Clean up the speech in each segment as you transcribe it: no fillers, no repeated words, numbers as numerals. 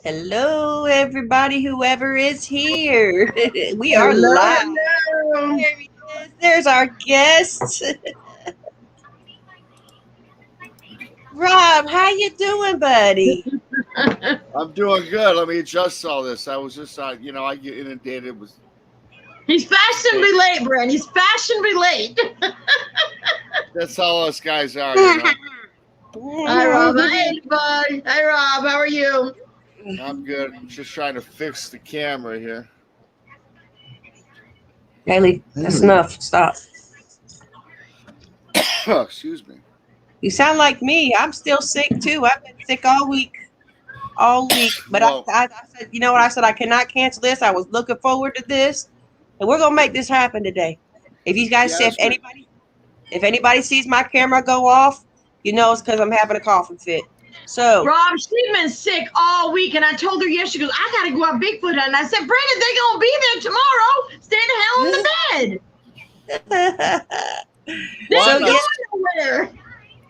Hello, everybody, whoever is here. We are Hello, live. hello. There he is. There's our guest. Rob, how you doing, buddy? I'm doing good. Let me adjust all this. I was just, I get inundated with. He's fashionably late, Brent. He's fashionably late. That's how us guys are. Hi, Rob. Hi, everybody. Hi, Rob. How are you? I'm good. I'm just trying to fix the camera here. Haley, that's enough. Stop. Excuse me. You sound like me. I'm still sick, too. I've been sick all week. But Well, I said, you know what? I said I cannot cancel this. I was looking forward to this. And we're going to make this happen today. If you guys see, that's good. if anybody sees my camera go off, you know it's because I'm having a coughing fit. So, Rob, she's been sick all week, and I told her yesterday, she goes, I got to go out Bigfoot. And I said, Brandon, they're going to be there tomorrow. Stay the hell in the bed. They're So, not going nowhere.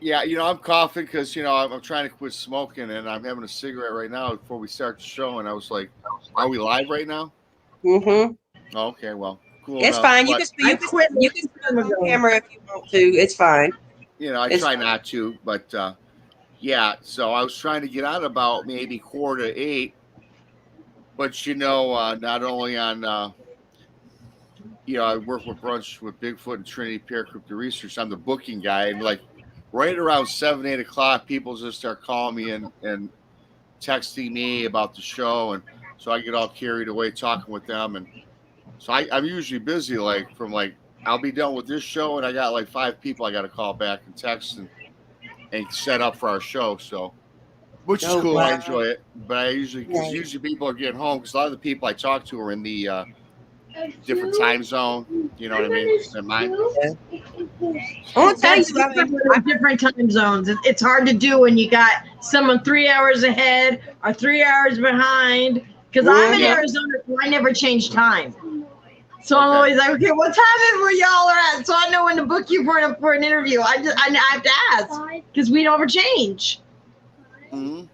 Yeah, I'm coughing because, I'm trying to quit smoking and I'm having a cigarette right now before we start the show. And I was like, are we live right now? mm-hmm. Okay, well, cool. It's enough. fine. You But, can put on camera if you want to. It's fine. I try not to, but yeah. So I was trying to get on about maybe 7:45, but not only on I work with Brunch with Bigfoot and Trinity PARA-CRYPTID Research. I'm the booking guy, and like right around 7-8 o'clock, people just start calling me and texting me about the show, and so I get all carried away talking with them, and so I'm usually busy. I'll be done with this show, and I got like 5 people I got to call back and text and set up for our show. So, which is cool. Wow. I enjoy it, but usually people are getting home because a lot of the people I talk to are in the different time zone. You know what I mean? Than mine. I want to tell That's you, different time zones. It's hard to do when you got someone 3 hours ahead or 3 hours behind. Because I'm in Arizona, so I never change time. So I'm always like, okay, what time is where y'all are at? So I know when to book you for an interview. I have to ask because we don't ever change. Mm-hmm.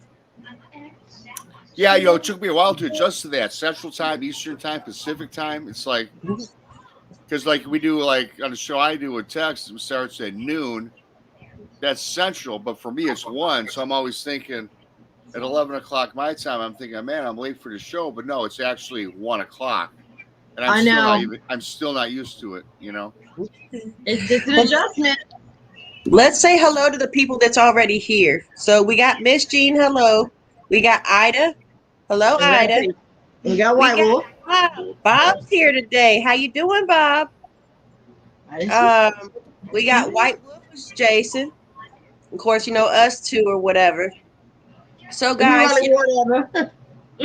Yeah, it took me a while to adjust to that. Central time, Eastern time, Pacific time. It's like, because like we do like on the show I do with Texas, it starts at noon. That's Central, but for me it's 1. So I'm always thinking at 11 o'clock my time, I'm thinking, man, I'm late for the show. But no, it's actually 1 o'clock. And I'm still not used to it, It's an adjustment. let's say hello to the people that's already here. So we got Miss Jean, hello. We got Ida. Hello, Ida. We got White Wolf. Bob's here today. How you doing, Bob? We got White Wolf, Jason. Of course, us two or whatever. So, guys,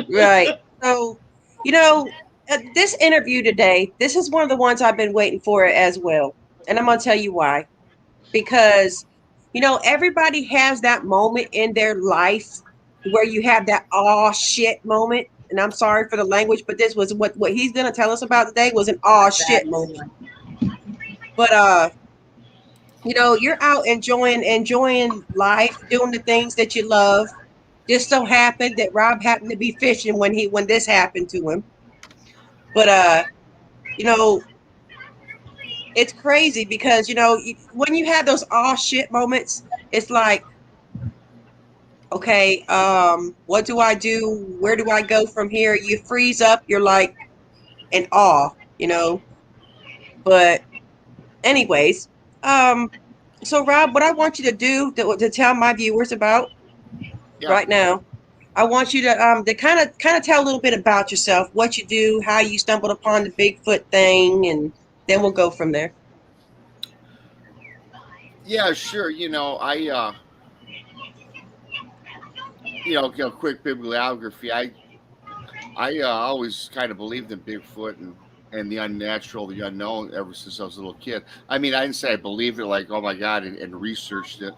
right. So, this interview today, this is one of the ones I've been waiting for as well. And I'm going to tell you why. Because, everybody has that moment in their life where you have that aw shit moment. And I'm sorry for the language, but this was what he's going to tell us about today was an aw shit moment. But, you're out enjoying life, doing the things that you love. Just so happened that Rob happened to be fishing when this happened to him. But, it's crazy because, when you have those aw shit moments, it's like, okay, what do I do? Where do I go from here? You freeze up. You're like in awe, But anyways, so Rob, what I want you to do to tell my viewers about right now, I want you to kind of tell a little bit about yourself, what you do, how you stumbled upon the Bigfoot thing, and then we'll go from there. Yeah, sure. Quick bibliography. I always kind of believed in Bigfoot and the unnatural, the unknown ever since I was a little kid. I mean, I didn't say I believed it like, oh my God, and researched it.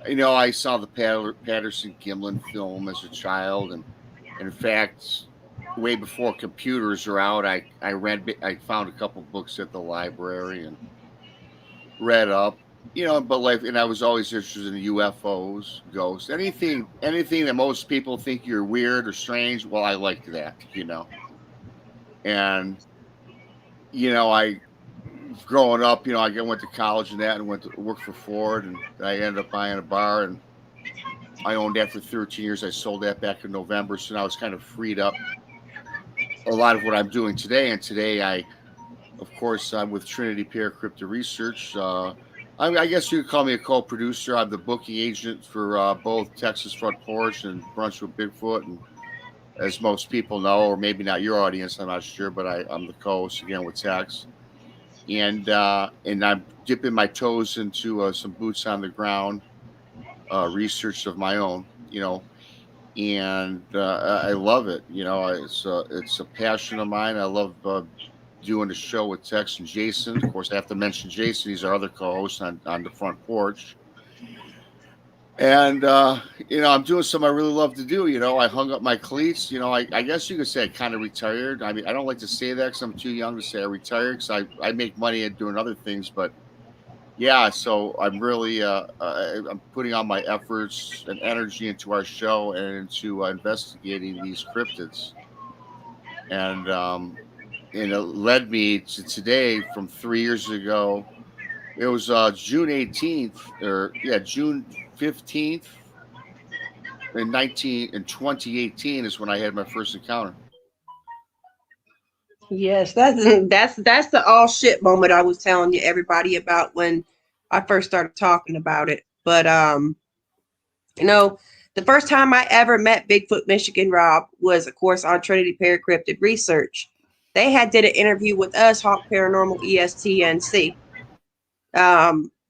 I saw the Patterson-Gimlin film as a child, and in fact, way before computers are out, I found a couple books at the library and read up. you know, but like, and I was always interested in UFOs, ghosts, anything that most people think you're weird or strange. Well, I liked that, you know, and you know, I growing up, you know, I went to college and that, and went to work for Ford, and I ended up buying a bar, and I owned that for 13 years. I sold that back in November, so now it's kind of freed up a lot of what I'm doing today. And today, of course, I'm with Trinity PARA-CRYPTID Research. I guess you could call me a co-producer. I'm the booking agent for both Texas Front Porch and Brunch with Bigfoot. And as most people know, or maybe not your audience, I'm not sure, but I'm the co-host again with Tex. And I'm dipping my toes into some boots on the ground research of my own, you know, and I love it. You know, it's a passion of mine. I love doing the show with Tex and Jason. Of course, I have to mention Jason. He's our other co-host on the front porch. And you know, I'm doing something I really love to do. You know, I hung up my cleats. You know, I guess you could say I kind of retired. I mean, I don't like to say that because I'm too young to say I retired, because I make money at doing other things. But yeah, so I'm really I'm putting all my efforts and energy into our show and into investigating these cryptids. And it led me to today from 3 years ago. It was June 18th, or yeah, June 15th in 2018 is when I had my first encounter. Yes, that's the all shit moment I was telling you everybody about when I first started talking about it. But you know, the first time I ever met Bigfoot Michigan Rob was, of course, on Trinity PARA-CRYPTID Research. They had did an interview with us, Hawk Paranormal ESTNC.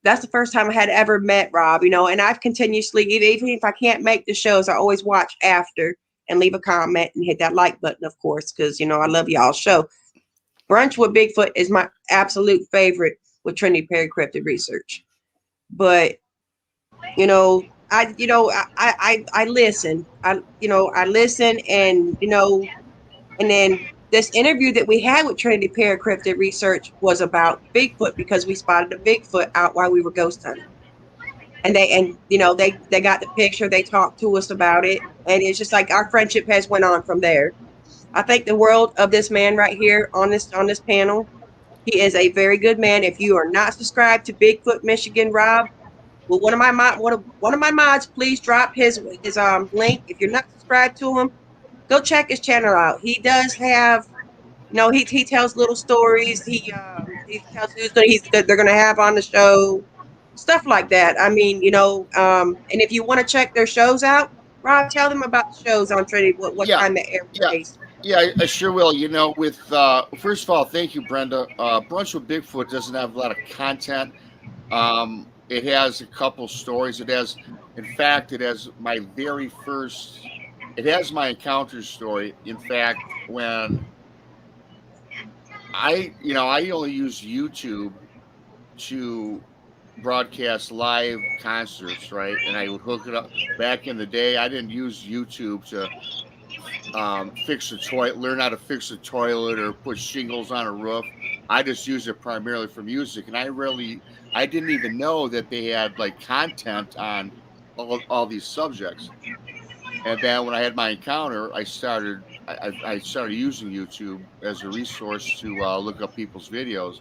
That's the first time I had ever met Rob, you know, and I've continuously, even if I can't make the shows, I always watch after and leave a comment and hit that like button, of course, because, you know, I love y'all's show. Brunch with Bigfoot is my absolute favorite with Trinity PARA-CRYPTID Research. But, you know, I listen. I listen, and, you know, and then this interview that we had with Trinity PARA-CRYPTID Research was about Bigfoot, because we spotted a Bigfoot out while we were ghost hunting. And they got the picture, they talked to us about it, and it's just like our friendship has went on from there. I think the world of this man right here on this panel. He is a very good man. If you are not subscribed to Bigfoot Michigan Rob, well, one of my mods, please drop his link. If you're not subscribed to him, go check his channel out. He does have, you know, he tells little stories. He tells they're gonna have on the show, stuff like that. I mean, you know, and if you want to check their shows out, Rob, tell them about the shows on Trinity. What Yeah, time they air yeah, place. yeah. I sure will. You know, with first of all, thank you, Brenda. Brunch with Bigfoot doesn't have a lot of content. It has a couple stories. In fact, it has my very first. It has my encounter story. In fact, when I only use YouTube to broadcast live concerts, right? And I would hook it up. Back in the day, I didn't use YouTube to fix a toilet, learn how to fix a toilet or put shingles on a roof. I just use it primarily for music, and I didn't even know that they had like content on all these subjects. And then when I had my encounter, I started using YouTube as a resource to look up people's videos.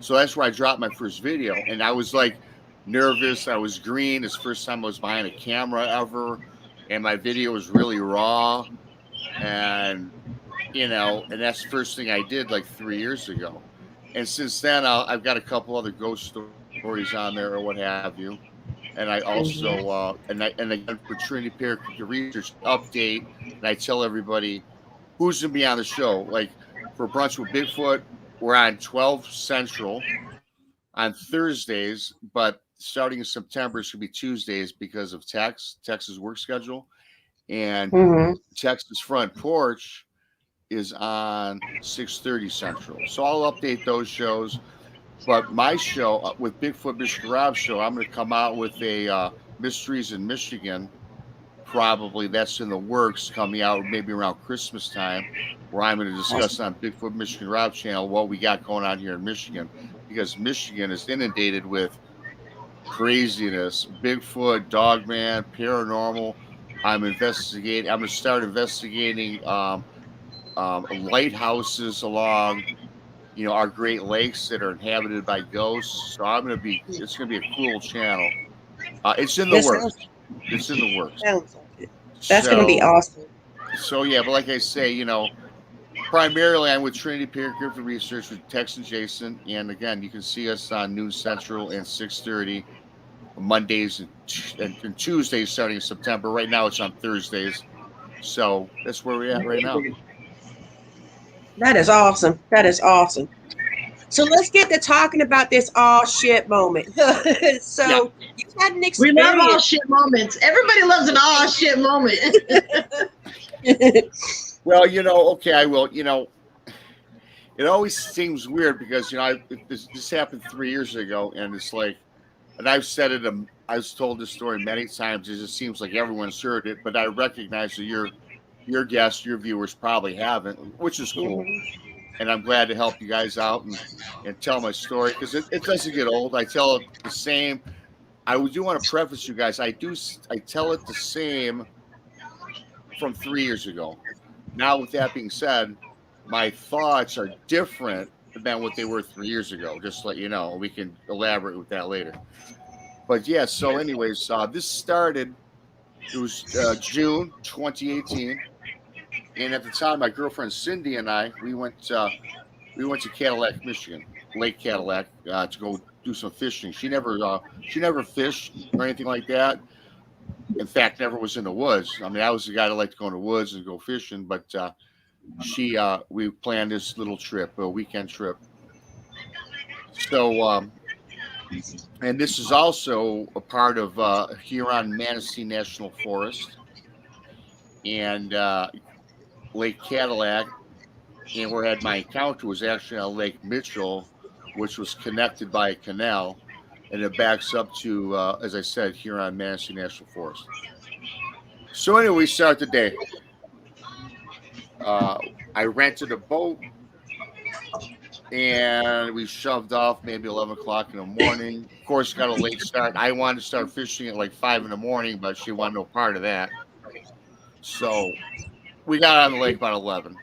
So that's where I dropped my first video, and I was like nervous. I was green. It's the first time I was behind a camera ever, and my video was really raw. And and that's the first thing I did like 3 years ago. And since then, I've got a couple other ghost stories on there or what have you. And I also and again for Trinity PARA-CRYPTID Research update, and I tell everybody who's gonna be on the show. Like for Brunch with Bigfoot, we're on 12 Central on Thursdays, but starting in September, it's gonna be Tuesdays because of Texas work schedule. And Texas Front Porch is on 6:30 Central. So I'll update those shows. But my show with Bigfoot Michigan Rob show, I'm going to come out with a Mysteries in Michigan. Probably that's in the works, coming out maybe around Christmas time, where I'm going to discuss on Bigfoot Michigan Rob channel what we got going on here in Michigan, because Michigan is inundated with craziness, Bigfoot, Dogman, paranormal. I'm investigating. I'm gonna start investigating lighthouses along, our Great Lakes that are inhabited by ghosts. So I'm gonna be. It's gonna be a cool channel. It's in the That works. sounds It's in the works. sounds like it. That's gonna be So awesome. so yeah, but like I say, primarily I'm with Trinity Paracryptid Research with Tex and Jason, and again, you can see us on noon Central and 6:30 Mondays and Tuesdays starting in September. Right now it's on Thursdays. So that's where we're at right now. That is awesome. That is awesome. So let's get to talking about this all shit moment. So you had an We love all experience. shit moments. Everybody loves an all shit moment. Well, okay, I will. It always seems weird because this happened 3 years ago, and it's like, and I've said it. I've told this story many times. It just seems like everyone's heard it, but I recognize that your guests, your viewers probably haven't, which is cool. And I'm glad to help you guys out and tell my story because it doesn't get old. I tell it the same. I do want to preface you guys. I tell it the same from 3 years ago. Now, with that being said, my thoughts are different than what they were 3 years ago. Just to let you know, we can elaborate with that later. But yeah, so anyways, this started. It was June 2018, and at the time, my girlfriend Cindy and I we went to Cadillac, Michigan, Lake Cadillac, to go do some fishing. She never fished or anything like that. In fact, never was in the woods. I mean, I was the guy that liked to go in the woods and go fishing, but we planned this little trip, a weekend trip. So, and this is also a part of Huron-Manistee National Forest and Lake Cadillac. And where I had my encounter was actually on Lake Mitchell, which was connected by a canal, and it backs up to, as I said, Huron-Manistee National Forest. So anyway, we start the day. I rented a boat, and we shoved off maybe 11 o'clock in the morning. Of course, got a late start. I wanted to start fishing at like 5 in the morning, but she wanted no part of that. So we got on the lake about 11.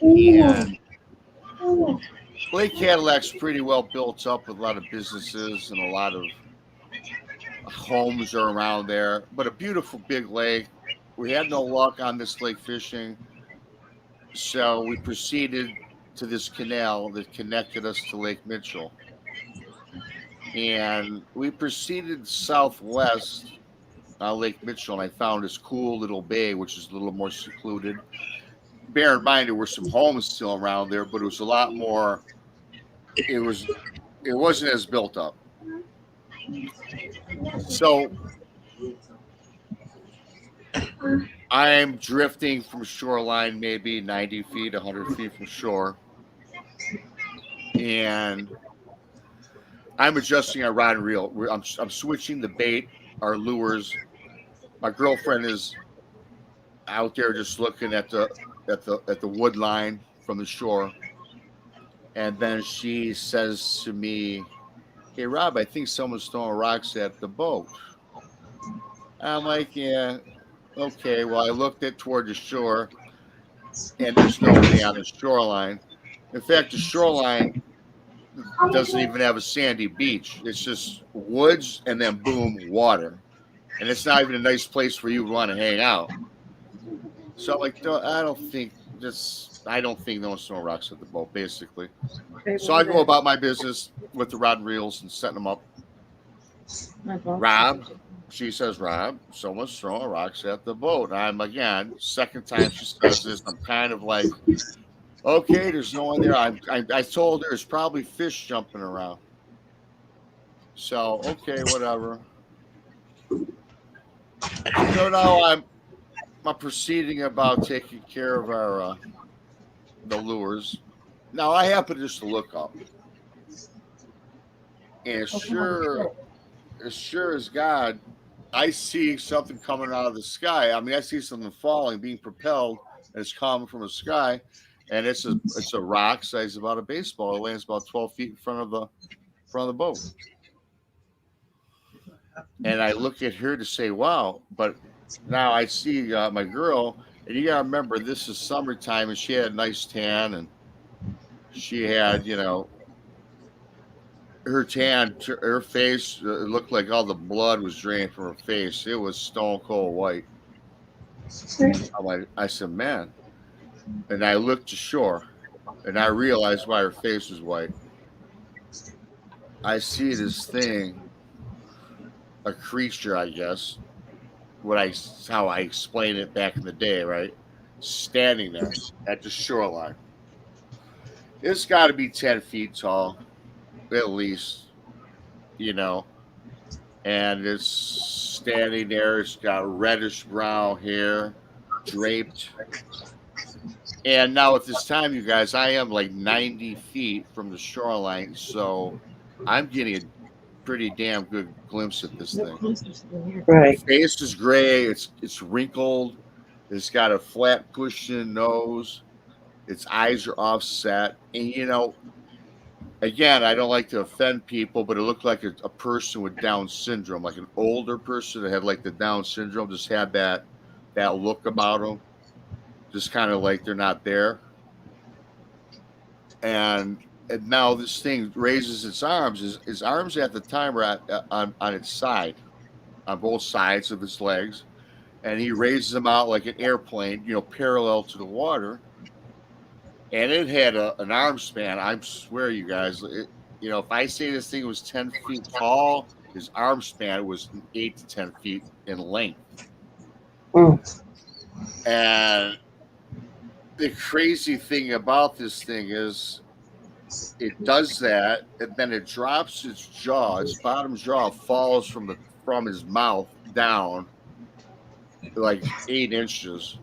And Lake Cadillac's pretty well built up with a lot of businesses and a lot of homes are around there, but a beautiful big lake. We had no luck on this lake fishing, so we proceeded to this canal that connected us to Lake Mitchell. And we proceeded southwest on Lake Mitchell, and I found this cool little bay, which is a little more secluded. Bear in mind, there were some homes still around there, but it was a lot more. It wasn't as built up. So I'm drifting from shoreline, maybe 90 feet, 100 feet from shore, and I'm adjusting our rod and reel. I'm switching the bait, our lures. My girlfriend is out there just looking at the wood line from the shore, and then she says to me, "Hey Rob, I think someone's throwing rocks at the boat." I'm like, "Yeah, okay." Well, I looked toward the shore, and there's nobody on the shoreline. In fact, the shoreline doesn't even have a sandy beach. It's just woods and then boom, water. And it's not even a nice place for you to want to hang out. So I'm like, I don't think no one's throwing rocks at the boat, basically. So I go about my business with the rod and reels and setting them up. Rob, she says, "Rob, someone's throwing rocks at the boat." I'm again, second time she says this, I'm kind of like, okay, there's no one there. I told her it's probably fish jumping around. So, okay, whatever. So now I'm proceeding about taking care of our the lures. Now I happen just to look up, and as sure as God, I see something coming out of the sky. I mean, I see something falling, being propelled, and it's coming from the sky, and it's a rock size about a baseball. It lands about 12 feet in front of the boat. And I look at her to say, wow. But now I see my girl, and you got to remember, this is summertime, and she had a nice tan, and she had, her tan, her face, it looked like all the blood was drained from her face. It was stone cold white. I said, man. And I looked ashore, and I realized why her face was white. I see this thing, a creature, I guess, how I explained it back in the day, right? Standing there at the shoreline. It's got to be 10 feet tall, at least, you know. And it's standing there. It's got reddish brown hair, draped. And now at this time, you guys, I am like 90 feet from the shoreline, so I'm getting a pretty damn good glimpse at this thing. Right. Face is gray. It's wrinkled. It's got a flat push-in nose. Its eyes are offset, and again, I don't like to offend people, but it looked like a person with Down syndrome, like an older person that had like the Down syndrome, just had that look about them, just kind of like they're not there. And now this thing raises its arms. His arms at the time are on its side, on both sides of its legs, and he raises them out like an airplane, parallel to the water. And it had an arm span. I swear, you guys, if I say this thing was 10 feet tall, his arm span was 8 to 10 feet in length. Mm. And the crazy thing about this thing is it does that, and then it drops its jaw. Its bottom jaw falls from his mouth down like 8 inches.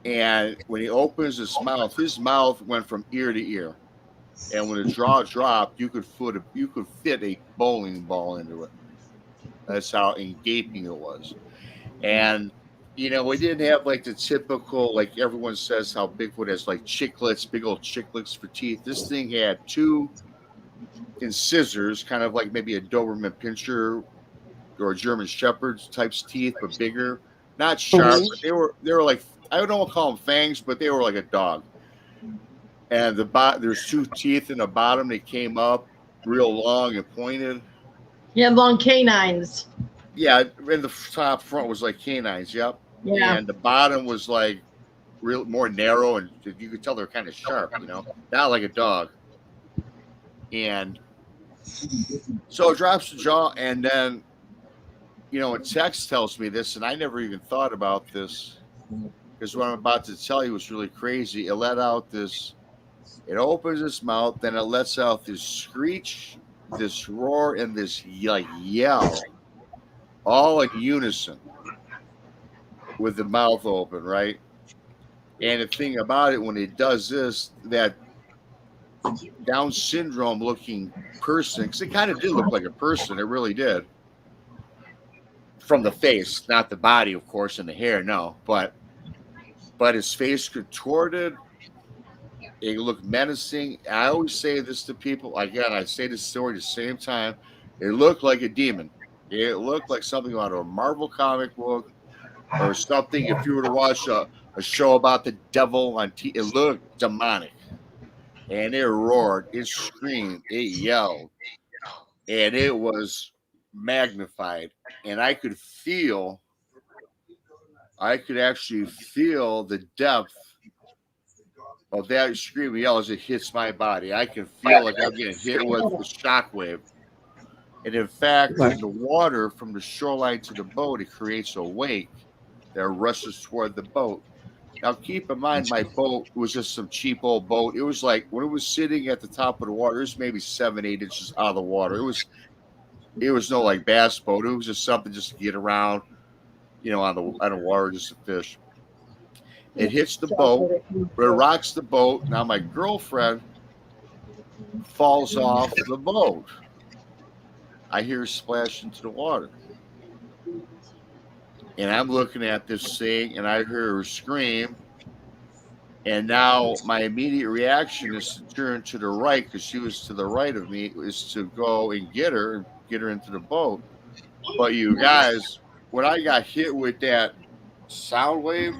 And when he opens his mouth went from ear to ear. And when the jaw dropped, you could fit a bowling ball into it. That's how engaping it was. And we didn't have like the typical, like everyone says how Bigfoot has like chiclets, big old chiclets for teeth. This thing had 2 incisors, kind of like maybe a Doberman Pinscher or a German Shepherd's type's teeth, but bigger. Not sharp, but they were like, I don't want to call them fangs, but they were like a dog. And there's 2 teeth in the bottom. They came up real long and pointed. Yeah, long canines. Yeah, and the front was like canines. Yep. Yeah. And the bottom was like real more narrow, and you could tell they're kind of sharp. Not like a dog. And so it drops the jaw, and then a text tells me this, and I never even thought about this. Because what I'm about to tell you was really crazy. It let out it opens its mouth, then it lets out this screech, this roar, and this like yell, all in unison with the mouth open, right? And the thing about it, when it does this, that Down syndrome looking person, because it kind of did look like a person, it really did. From the face, not the body, of course, and the hair, no, but his face contorted. It looked menacing. I always say this to people. Again, I say this story at the same time. It looked like a demon. It looked like something out of a Marvel comic book or something. If you were to watch a show about the devil on TV, it looked demonic. And it roared, it screamed, it yelled, and it was magnified. And I could actually feel the depth of that scream and yell as it hits my body. I can feel like I'm getting hit with the shockwave. And in fact, in the water from the shoreline to the boat, it creates a wake that rushes toward the boat. Now, keep in mind, my boat was just some cheap old boat. It was like, when it was sitting at the top of the water, it was maybe 7-8 inches out of the water. It was no like bass boat. It was just something just to get around, on the water, just to fish. It hits the boat, but it rocks the boat. Now my girlfriend falls off the boat. I hear her splash into the water. And I'm looking at this thing, and I hear her scream. And now my immediate reaction is to turn to the right, because she was to the right of me, is to go and get her get her into the boat. But you guys, when I got hit with that sound wave,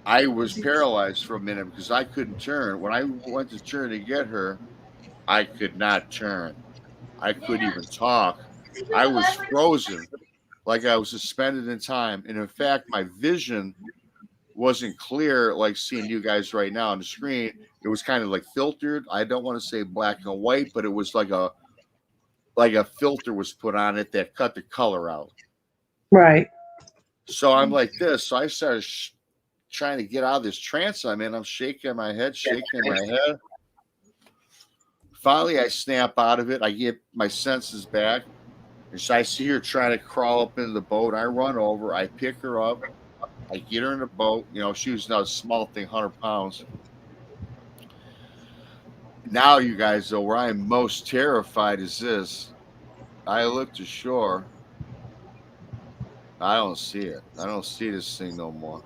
I was paralyzed for a minute because I couldn't turn. When I went to turn to get her, I could not turn. I couldn't even talk. I was frozen, like I was suspended in time. And in fact, my vision wasn't clear, like seeing you guys right now on the screen. It was kind of like filtered. I don't want to say black and white, but it was like a filter was put on it that cut the color out. Right. So I'm like this. So I started trying to get out of this trance I'm in. I'm shaking my head. Finally, I snap out of it. I get my senses back. And so I see her trying to crawl up into the boat. I run over. I pick her up. I get her in the boat. You know, she was not a small thing, 100 pounds. Now, you guys, though, where I'm most terrified is this. I look to shore. I don't see it. I don't see this thing no more.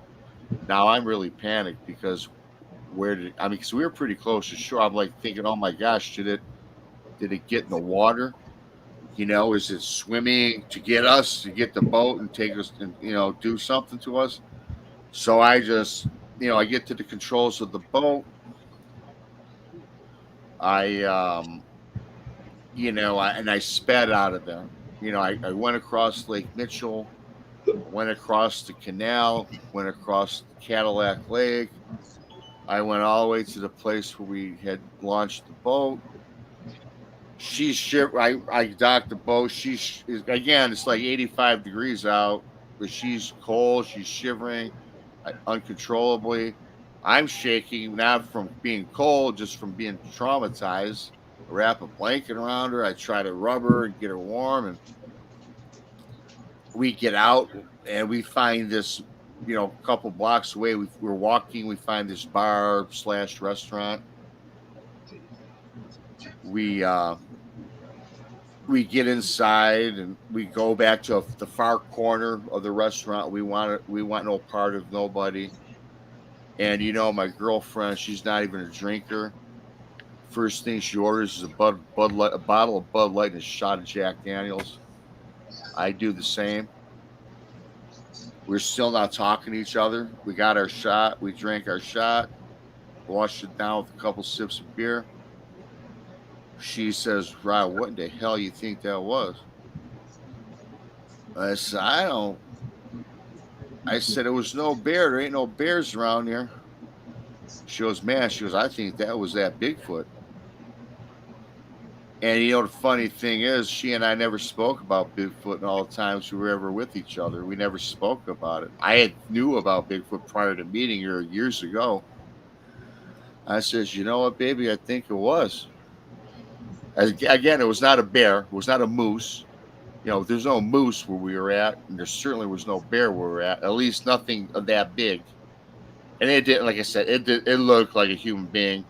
Now, I'm really panicked because because we were pretty close to shore. I'm like thinking, oh my gosh, did it get in the water? You know, is it swimming to get us, to get the boat and take us and, you know, do something to us? So I just, you know, I get to the controls of the boat. I sped out of there. You know, I went across Lake Mitchell, went across the canal, went across Cadillac Lake. I went all the way to the place where we had launched the boat. She's shivering. I docked the boat. Again, it's like 85 degrees out, but she's cold. She's shivering uncontrollably. I'm shaking, not from being cold, just from being traumatized. I wrap a blanket around her. I try to rub her and get her warm. And we get out and we find this, you know, a couple blocks away. We're walking. We find this bar / restaurant. We get inside and we go back to the far corner of the restaurant. We want no part of nobody. And you know, my girlfriend, she's not even a drinker. First thing she orders is a bottle of Bud Light and a shot of Jack Daniels. I do the same. We're still not talking to each other. We got our shot. We drank our shot. Washed it down with a couple sips of beer. She says, "Rod, what in the hell you think that was?" I said, I said, "It was no bear. There ain't no bears around here." She goes, "Man," she goes, "I think that was that Bigfoot." And you know, the funny thing is, she and I never spoke about Bigfoot in all the times we were ever with each other. We never spoke about it. I knew about Bigfoot prior to meeting her years ago. I says, "You know what, baby? I think it was." Again, it was not a bear. It was not a moose. You know, there's no moose where we were at, and there certainly was no bear where we were at. At least nothing of that big. And it didn't, like I said, it looked like a human being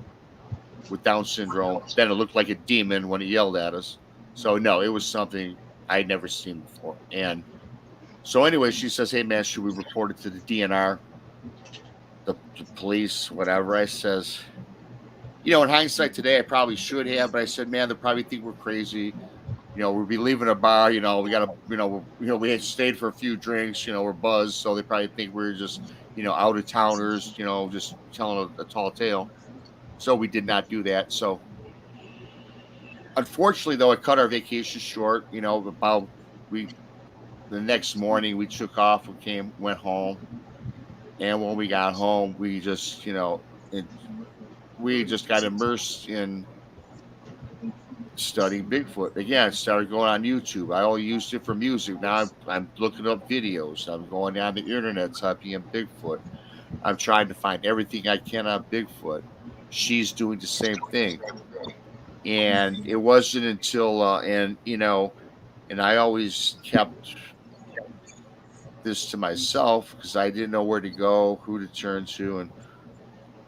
with Down syndrome. Then it looked like a demon when it yelled at us. So no, it was something I'd never seen before. And so anyway, she says, "Hey man, should we report it to the DNR, the police, whatever?" I says, you know, in hindsight today, I probably should have, but I said, man, they'll probably think we're crazy. You know, we'll be leaving a bar. You know, we got to, we had stayed for a few drinks. You know, we're buzzed, so they probably think we're just, you know, out of towners. You know, just telling a tall tale. So we did not do that. So, unfortunately, though, it cut our vacation short. You know, the next morning we took off. Went home, and when we got home, we just, you know, we just got immersed in studying Bigfoot. Again, started going on YouTube. I only used it for music. Now I'm looking up videos. I'm going down the internet typing in Bigfoot. I'm trying to find everything I can on Bigfoot. She's doing the same thing. And it wasn't until, and I always kept this to myself because I didn't know where to go, who to turn to.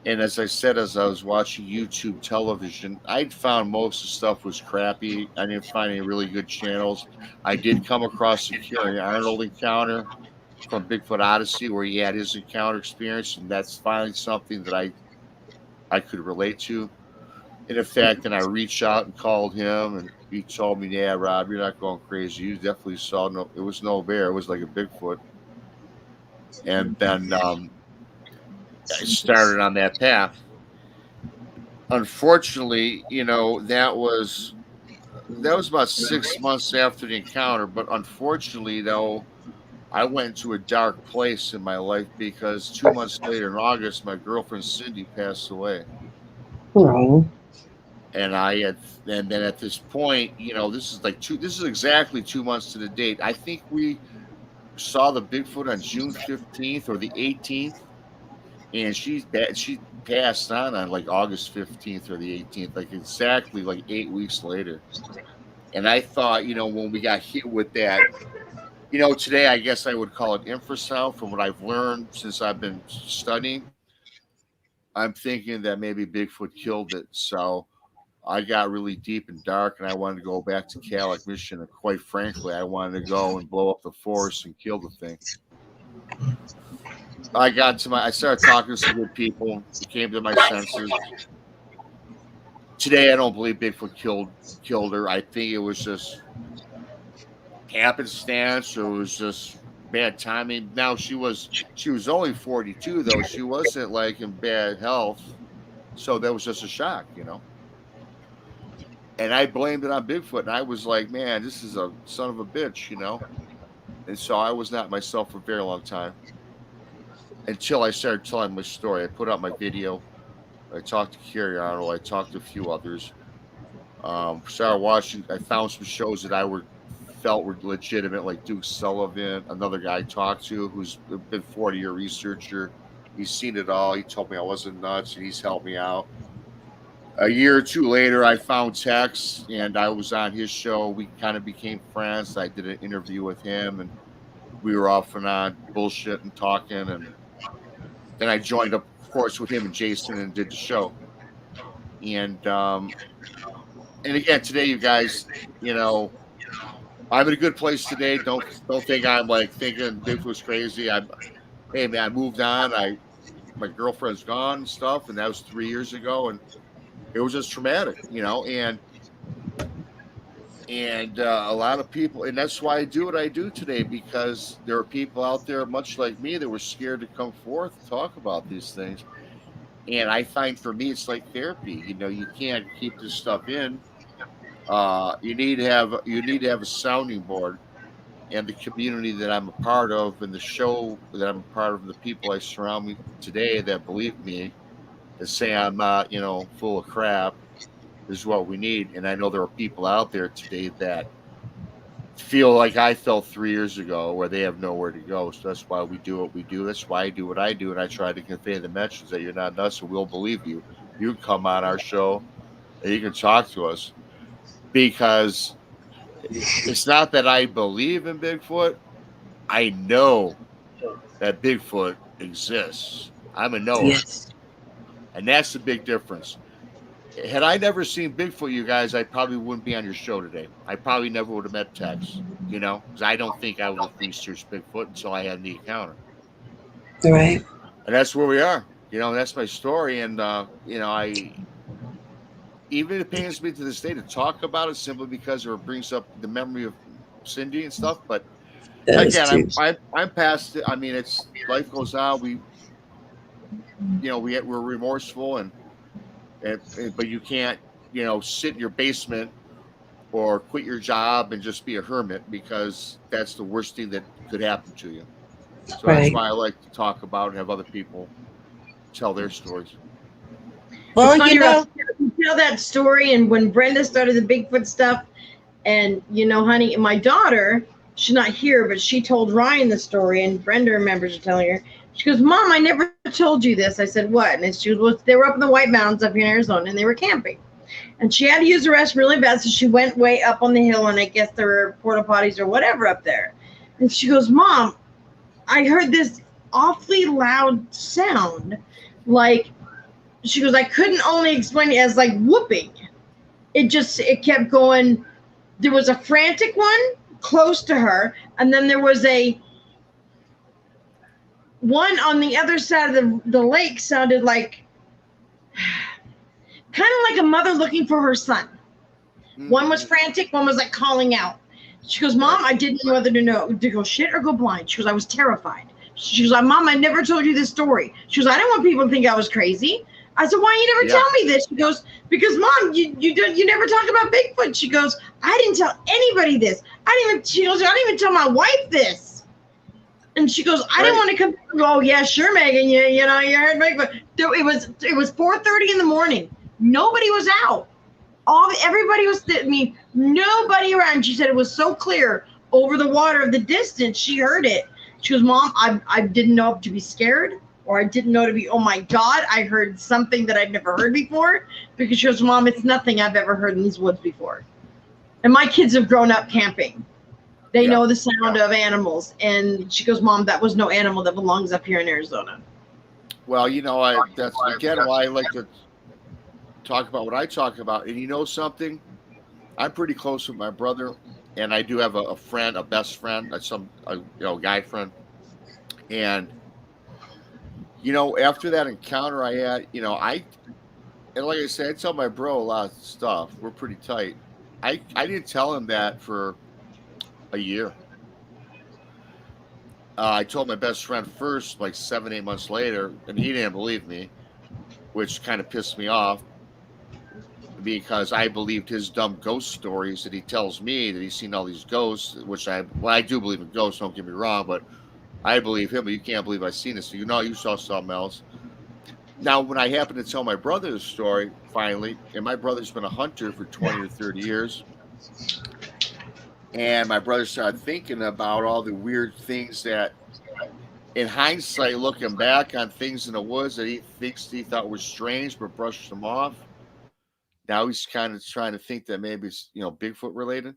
And as I said, as I was watching YouTube television, I'd found most of the stuff was crappy. I didn't find any really good channels. I did come across the Kerry Arnold encounter from Bigfoot Odyssey where he had his encounter experience, and that's finally something that I could relate to. And in fact, then I reached out and called him, and he told me, "Yeah, Rob, you're not going crazy. You definitely saw no. It was no bear. It was like a Bigfoot." And then I started on that path. Unfortunately, that was about 6 months after the encounter. But unfortunately, though, I went into a dark place in my life because 2 months later, in August, my girlfriend Cindy passed away. Oh. And and then at this point, this is exactly 2 months to the date. I think we saw the Bigfoot on June 15th or the 18th, and she passed on like August 15th or the 18th, like exactly like 8 weeks later. And I thought, when we got hit with that, today I guess I would call it infrasound. From what I've learned since I've been studying, I'm thinking that maybe Bigfoot killed it. So I got really deep and dark, and I wanted to go back to Calic, Michigan. And quite frankly, I wanted to go and blow up the forest and kill the thing. I started talking to some good people. It came to my senses. Today, I don't believe Bigfoot killed her. I think it was just happenstance, or it was just bad timing. Now she was only 42, though. She wasn't like in bad health, so that was just a shock, And I blamed it on Bigfoot, and I was like, man, this is a son of a bitch, And so I was not myself for a very long time until I started telling my story. I put out my video. I talked to Carrie Arnold. I talked to a few others. Started watching. I found some shows that I felt were legitimate, like Duke Sullivan, another guy I talked to who's been 40-year researcher. He's seen it all. He told me I wasn't nuts, and he's helped me out. A year or two later, I found Tex, and I was on his show. We kind of became friends. I did an interview with him, and we were off and on bullshit and talking. And then I joined up, of course, with him and Jason and did the show. And again, today, you guys, I'm in a good place today. Don't think I'm like thinking Bigfoot's crazy. Hey man, I moved on. My girlfriend's gone and stuff, and that was 3 years ago, and it was just traumatic, and a lot of people, and that's why I do what I do today, because there are people out there much like me that were scared to come forth and talk about these things. And I find for me, it's like therapy. You can't keep this stuff in. You need to have a sounding board, and the community that I'm a part of, and the show that I'm a part of, and the people I surround me today that believe me, that say I'm not, full of crap, is what we need. And I know there are people out there today that feel like I felt 3 years ago, where they have nowhere to go. So that's why we do what we do. That's why I do what I do, and I try to convey the message that you're not nuts, and we'll believe you. You can come on our show, and you can talk to us, because it's not that I believe in Bigfoot. I know that Bigfoot exists. I'm a knower. Yes. And that's the big difference. Had I never seen Bigfoot, you guys, I probably wouldn't be on your show today. I probably never would have met Tex, because I don't think I would have researched Bigfoot until I had the encounter. Right. And that's where we are. That's my story. And, even it pains me to this day to talk about it, simply because it brings up the memory of Cindy and stuff. But again, I'm past it. I mean, it's life goes on. We're remorseful, but you can't, sit in your basement or quit your job and just be a hermit, because that's the worst thing that could happen to you. So That's why I like to talk about and have other people tell their stories. Well, you tell that story, and when Brenda started the Bigfoot stuff, and honey, my daughter, she's not here, but she told Ryan the story, and Brenda remembers telling her. She goes, Mom, I never told you this. I said, what? And she was, they were up in the White Mountains up here in Arizona, and they were camping. And she had to use the restroom really bad, so she went way up on the hill, and I guess there were porta potties or whatever up there. And she goes, Mom, I heard this awfully loud sound. Like, she goes, I couldn't only explain it as like whooping. It kept going. There was a frantic one close to her, and then there was a one on the other side of the lake, sounded like kind of like a mother looking for her son. One was frantic, one was like calling out. She goes, Mom, I didn't know whether to go shit or go blind. She goes, I was terrified. She was like, Mom, I never told you this story. She goes, I didn't want people to think I was crazy. I said, why you never tell me this? She goes, because Mom, you never talk about Bigfoot. She goes, I didn't tell anybody this. She goes, I didn't even tell my wife this. And she goes, I didn't want to come. Oh yeah, sure, Megan. You know, you heard Bigfoot. It was 4:30 in the morning. Nobody was out. Everybody was. Nobody around. She said it was so clear over the water of the distance. She heard it. She goes, Mom, I didn't know to be scared, or I didn't know to be, oh my God, I heard something that I'd never heard before. Because she goes, Mom, it's nothing I've ever heard in these woods before. And my kids have grown up camping. They know the sound of animals. And she goes, Mom, that was no animal that belongs up here in Arizona. Well, you know, that's again why I like to talk about what I talk about. And you know something? I'm pretty close with my brother, and I do have a friend, a best friend, a guy friend. And you know, after that encounter I had, you know, and like I said, I tell my bro a lot of stuff. We're pretty tight. I didn't tell him that for a year. I told my best friend first, like 7-8 months later, and he didn't believe me, which kind of pissed me off because I believed his dumb ghost stories that he tells me that he's seen all these ghosts, which I do believe in ghosts, don't get me wrong, but I believe him, but you can't believe I've seen this. So you know, you saw something else. Now, when I happened to tell my brother the story, finally, and my brother's been a hunter for 20 or 30 years, and my brother started thinking about all the weird things that, in hindsight, looking back on things in the woods that he thought were strange but brushed them off. Now he's kind of trying to think that maybe it's, you know, Bigfoot related.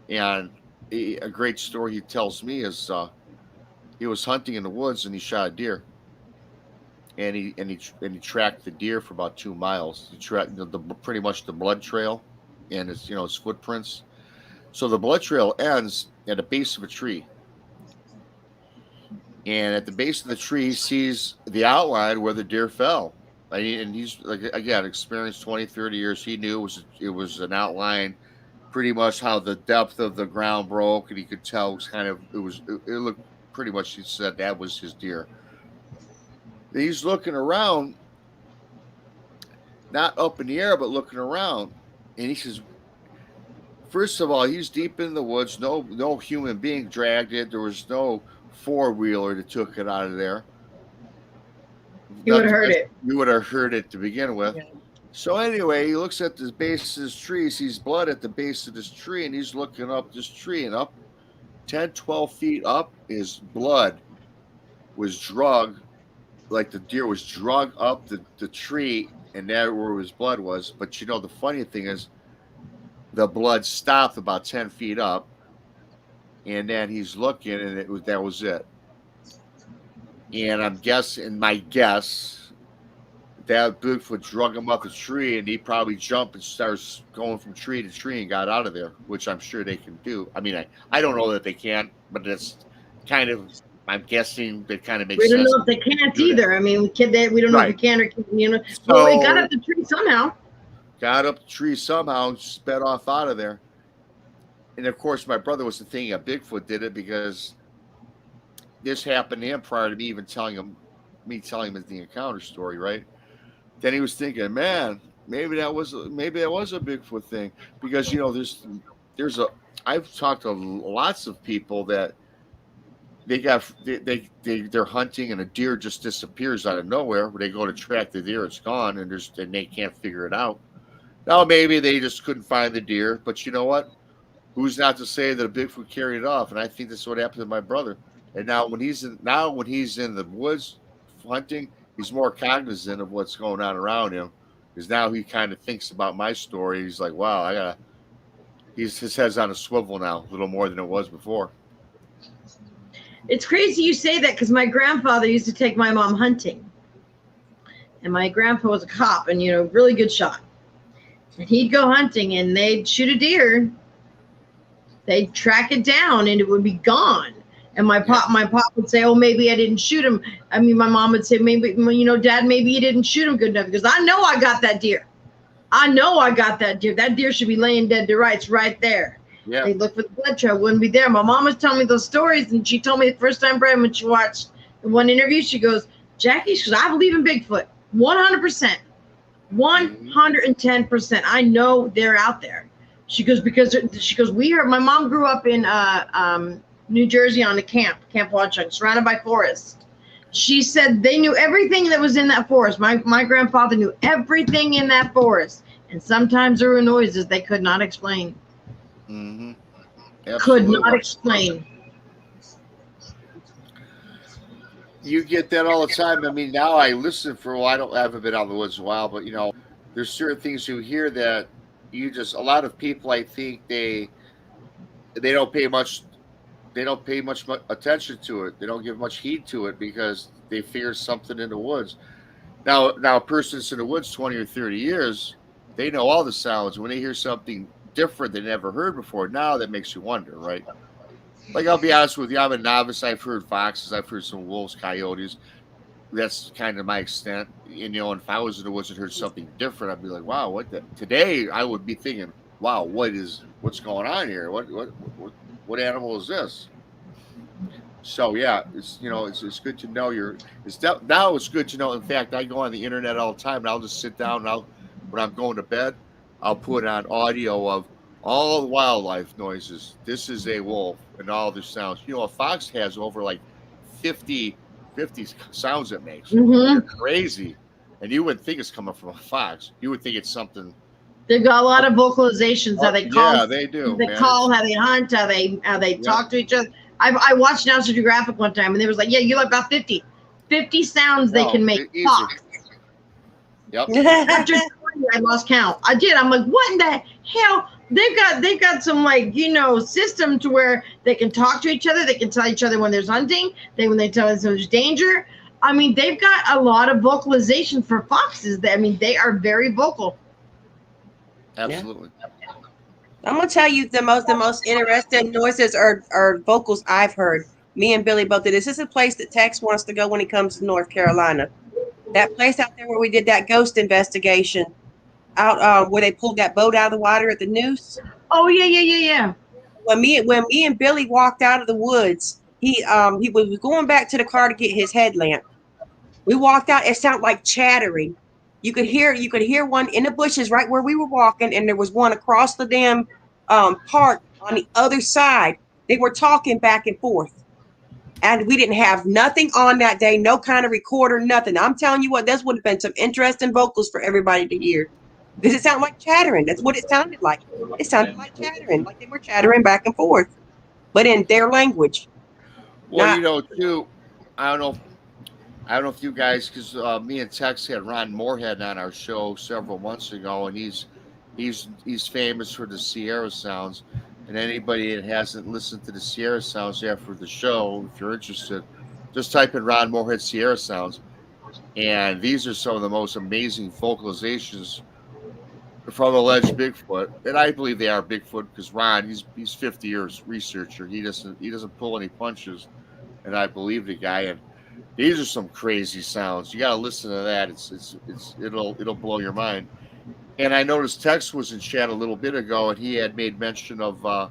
And a great story he tells me is he was hunting in the woods and he shot a deer. And he tracked the deer for about 2 miles. He tracked pretty much the blood trail and his footprints. So the blood trail ends at the base of a tree. And at the base of the tree, he sees the outline where the deer fell. And he's, like, again, experienced 20, 30 years. He knew it was an outline, pretty much how the depth of the ground broke. And he could tell it looked pretty much, he said that was his deer. He's looking around, not up in the air, but looking around. And he says, first of all, he's deep in the woods. No human being dragged it. There was no four-wheeler that took it out of there. You would have heard it. You would have heard it to begin with. Yeah. So anyway, he looks at the base of this tree, sees blood at the base of this tree, and he's looking up this tree, and up 10, 12 feet up, his blood was drugged, like the deer was drugged up the tree, and there where his blood was. But you know, the funny thing is, the blood stopped about 10 feet up, and then he's looking, and that was it. And I'm guessing, my guess, that Bigfoot drug him up the tree, and he probably jumped and starts going from tree to tree and got out of there, which I'm sure they can do. I mean, I don't know that they can, but it's kind of, I'm guessing that kind of makes sense. We don't know if they can't either. I mean, we don't know if they can or can't. You know, so we got up the tree somehow. Got up the tree somehow and sped off out of there. And of course, my brother was thinking that Bigfoot did it because this happened to him prior to me even telling him the encounter story, right? Then he was thinking, man, maybe that was a Bigfoot thing, because you know, I've talked to lots of people that they're hunting and a deer just disappears out of nowhere. When they go to track the deer, it's gone, and they can't figure it out. Now maybe they just couldn't find the deer, but you know what? Who's not to say that a Bigfoot carried it off? And I think that's what happened to my brother. And now when he's in the woods hunting, he's more cognizant of what's going on around him, because now he kind of thinks about my story. He's like, wow, his head's on a swivel now, a little more than it was before. It's crazy you say that, because my grandfather used to take my mom hunting. And my grandpa was a cop and, you know, really good shot. And he'd go hunting and they'd shoot a deer. They'd track it down and it would be gone. And my pop would say, oh, maybe I didn't shoot him. I mean, my mom would say, maybe, you know, Dad, maybe you didn't shoot him good enough, because I know I got that deer. I know I got that deer. That deer should be laying dead to rights right there. Yeah. They look for the blood trail, wouldn't be there. My mom was telling me those stories, and she told me the first time, Brad, when she watched one interview, she goes, Jackie, she goes, I believe in Bigfoot. 100%. 110%. I know they're out there. She goes, because she goes, my mom grew up in New Jersey on a Camp Watchung, surrounded by forest. She said they knew everything that was in that forest. My grandfather knew everything in that forest. And sometimes there were noises they could not explain. Mm-hmm. Could not explain. You get that all the time. I mean, now I listen for a while. I haven't been out in the woods in a while, but you know, there's certain things you hear that a lot of people, I think they don't pay much attention to it. They don't give much heed to it because they fear something in the woods. Now a person that's in the woods 20 or 30 years, they know all the sounds. When they hear something different they never heard before, now that makes you wonder, right? Like, I'll be honest with you, I'm a novice. I've heard foxes, I've heard some wolves, coyotes. That's kind of my extent. And, you know, if I was in the woods and heard something different, I'd be like, wow, today I would be thinking, wow, what's going on here? What animal is this? So yeah, it's good to know now it's good to know. In fact, I go on the internet all the time and I'll just sit down and when I'm going to bed, I'll put on audio of all the wildlife noises. This is a wolf and all the sounds. You know, a fox has over like 50 sounds it makes. Mm-hmm. They're crazy. And you wouldn't think it's coming from a fox. You would think it's something. They've got a lot of vocalizations. How they call. Yeah, they do. They call, how they hunt, how they talk to each other. I watched National Geographic one time, and they was like, yeah, you have about 50 sounds they can make. Fox. Yep. After 20, I lost count. I did. I'm like, what in the hell? They've got some, like, you know, system to where they can talk to each other. They can tell each other when there's hunting. When they tell us there's danger. I mean, they've got a lot of vocalization for foxes. I mean, they are very vocal. Absolutely. Yeah. I'm gonna tell you the most interesting noises are vocals I've heard. Me and Billy both did this. This is a place that Tex wants to go when he comes to North Carolina. That place out there where we did that ghost investigation, out where they pulled that boat out of the water at the Noose. Oh yeah. When me and Billy walked out of the woods, he was going back to the car to get his headlamp. We walked out. It sounded like chattering. You could hear one in the bushes right where we were walking, and there was one across the damn park on the other side. They were talking back and forth. And we didn't have nothing on that day, no kind of recorder, nothing. I'm telling you what, this would have been some interesting vocals for everybody to hear. Because it sounded like chattering. That's what it sounded like. It sounded like chattering, like they were chattering back and forth, but in their language. Well, you know, too, I don't know if you guys, because me and Tex had Ron Moorhead on our show several months ago, and he's famous for the Sierra sounds. And anybody that hasn't listened to the Sierra sounds after the show, if you're interested, just type in Ron Moorhead Sierra sounds. And these are some of the most amazing vocalizations from alleged Bigfoot. And I believe they are Bigfoot because Ron, he's 50 years researcher. He doesn't pull any punches. And I believe the guy. And these are some crazy sounds. You got to listen to that. It'll blow your mind. And I noticed Tex was in chat a little bit ago, and he had made mention of, I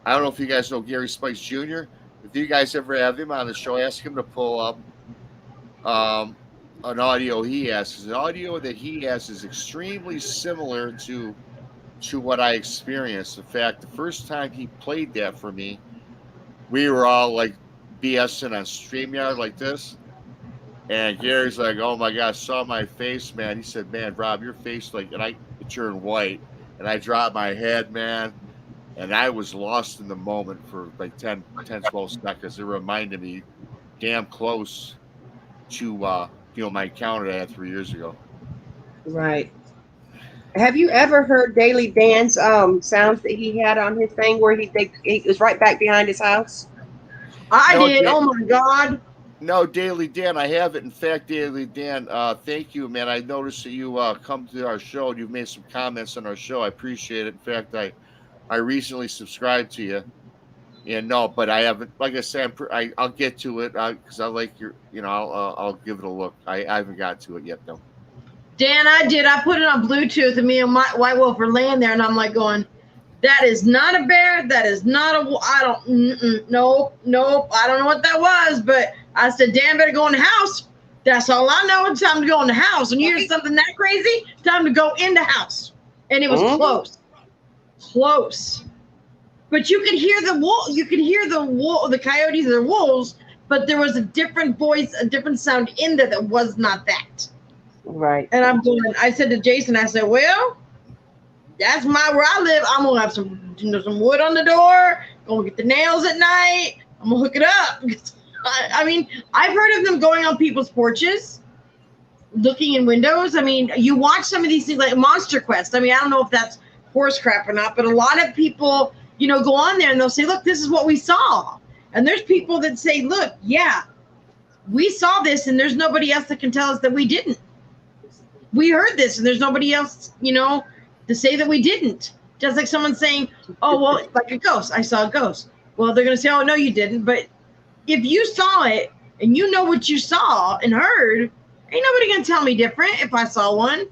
don't know if you guys know Gary Spikes Jr. If you guys ever have him on the show, ask him to pull up an audio he has. Because the audio that he has is extremely similar to what I experienced. In fact, the first time he played that for me, we were all like BSing on StreamYard like this. And Gary's like, oh my gosh, saw my face, man. He said, man, Rob, your face, like, and I turned white. And I dropped my head, man. And I was lost in the moment for like 10, 12 seconds. It reminded me damn close to, my encounter I had 3 years ago. Right. Have you ever heard Daily Dan's sounds that he had on his thing where he was right back behind his house? I did. Oh my God. No, Daily Dan, I haven't. In fact, Daily Dan, thank you, man. I noticed that you come to our show and you've made some comments on our show. I appreciate it. In fact, I recently subscribed to you. And no, but I haven't. Like I said, I'll get to it because I like your. I'll give it a look. I haven't got to it yet, though. Dan, I did. I put it on Bluetooth, and me and my White Wolf are laying there, and I'm like going, that is not a bear. That is not a. I don't. Nope. I don't know what that was, but I said, Dan, better go in the house. That's all I know. It's time to go in the house. And you hear something that crazy? Time to go in the house. And it was close. But you could hear the wolf. You could hear the coyotes or the wolves, but there was a different voice, a different sound in there that was not that. Right. And I said to Jason, I said, well, that's where I live. I'm gonna have some wood on the door. Gonna get the nails at night. I'm gonna hook it up. I mean, I've heard of them going on people's porches, looking in windows. I mean, you watch some of these things like Monster Quest. I mean, I don't know if that's horse crap or not, but a lot of people, go on there and they'll say, look, this is what we saw. And there's people that say, look, yeah, we saw this and there's nobody else that can tell us that we didn't. We heard this and there's nobody else, to say that we didn't. Just like someone saying, oh, well, like a ghost. I saw a ghost. Well, they're going to say, oh, no, you didn't. But if you saw it and you know what you saw and heard, ain't nobody going to tell me different if I saw one.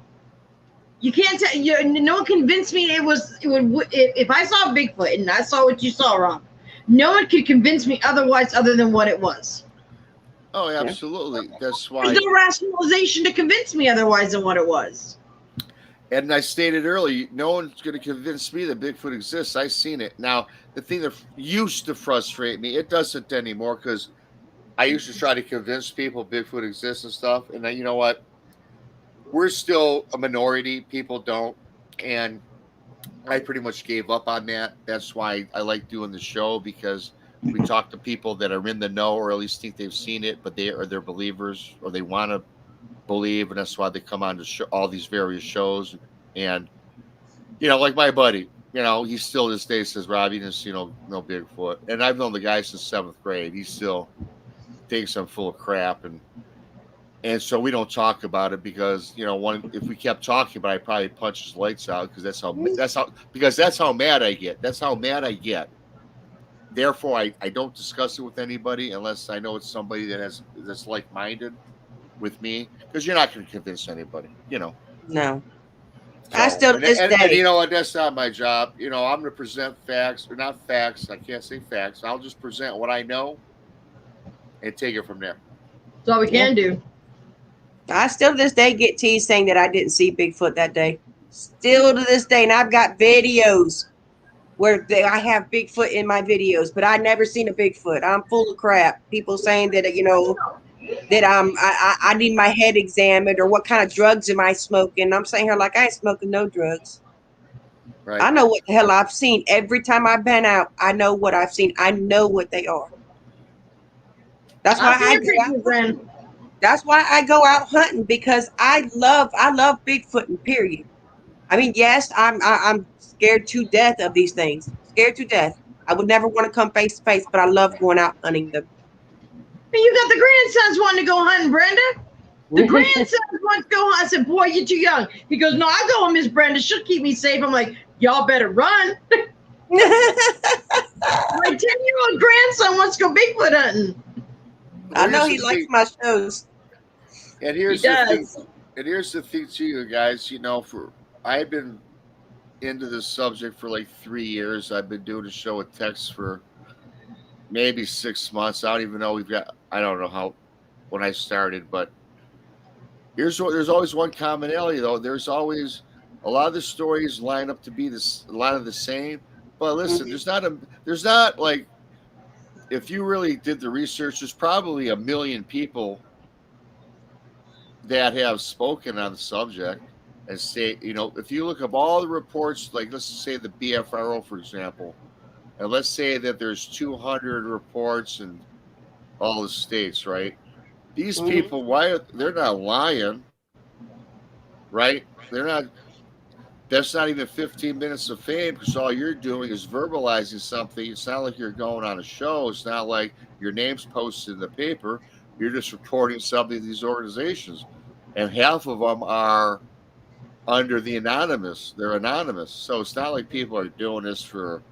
You can't tell. No one convinced me if I saw Bigfoot and I saw what you saw, Rob, no one could convince me otherwise other than what it was. Oh, absolutely. That's why. There's no rationalization to convince me otherwise than what it was. And I stated earlier, no one's going to convince me that Bigfoot exists. I've seen it. Now, the thing that used to frustrate me, it doesn't anymore because I used to try to convince people Bigfoot exists and stuff. And then, you know what? We're still a minority. People don't. And I pretty much gave up on that. That's why I like doing the show, because we talk to people that are in the know or at least think they've seen it, but they're believers or they want to believe, and that's why they come on to all these various shows. And like my buddy, he still this day says, Rob, you didn't see no Bigfoot. And I've known the guy since 7th grade. He still thinks I'm full of crap, and so we don't talk about it because if we kept talking about it, I'd probably punch his lights out because that's how mad I get. That's how mad I get. Therefore, I don't discuss it with anybody unless I know it's somebody that's like-minded with me, because you're not going to convince anybody, No. So, I still to this day. And you know what? That's not my job. I'm going to present facts, or not facts. I can't say facts. I'll just present what I know and take it from there. That's all we can do. I still to this day get teased saying that I didn't see Bigfoot that day. Still to this day. And I've got videos where I have Bigfoot in my videos, but I never seen a Bigfoot. I'm full of crap. People saying that, that I need my head examined, or what kind of drugs am I smoking? I'm saying her like, I ain't smoking no drugs. Right. I know what the hell I've seen. Every time I've been out, I know what I've seen. I know what they are. That's why I go out hunting, because I love Bigfoot, period. I mean, yes, I'm scared to death of these things. Scared to death. I would never want to come face to face, but I love going out hunting them. And you got the grandsons wanting to go hunting, Brenda. The grandsons want to go hunt. I said, boy, you're too young. He goes, no, I'll go with Miss Brenda. She'll keep me safe. I'm like, y'all better run. My 10-year-old grandson wants to go Bigfoot hunting. I know he likes my shows. And here's the thing to you guys, I've been into this subject for like 3 years. I've been doing a show with Tex for maybe 6 months. I don't even know I don't know how, when I started, but there's always one commonality though. There's always a lot of the stories line up to be a lot of the same, but listen, there's not like, if you really did the research, there's probably 1 million people that have spoken on the subject and say, if you look up all the reports, like let's say the BFRO, for example, and let's say that there's 200 reports in all the states, right? These people, they're not lying, right? That's not even 15 minutes of fame, because all you're doing is verbalizing something. It's not like you're going on a show. It's not like your name's posted in the paper. You're just reporting something to these organizations. And half of them are under the anonymous. They're anonymous. So it's not like people are doing this for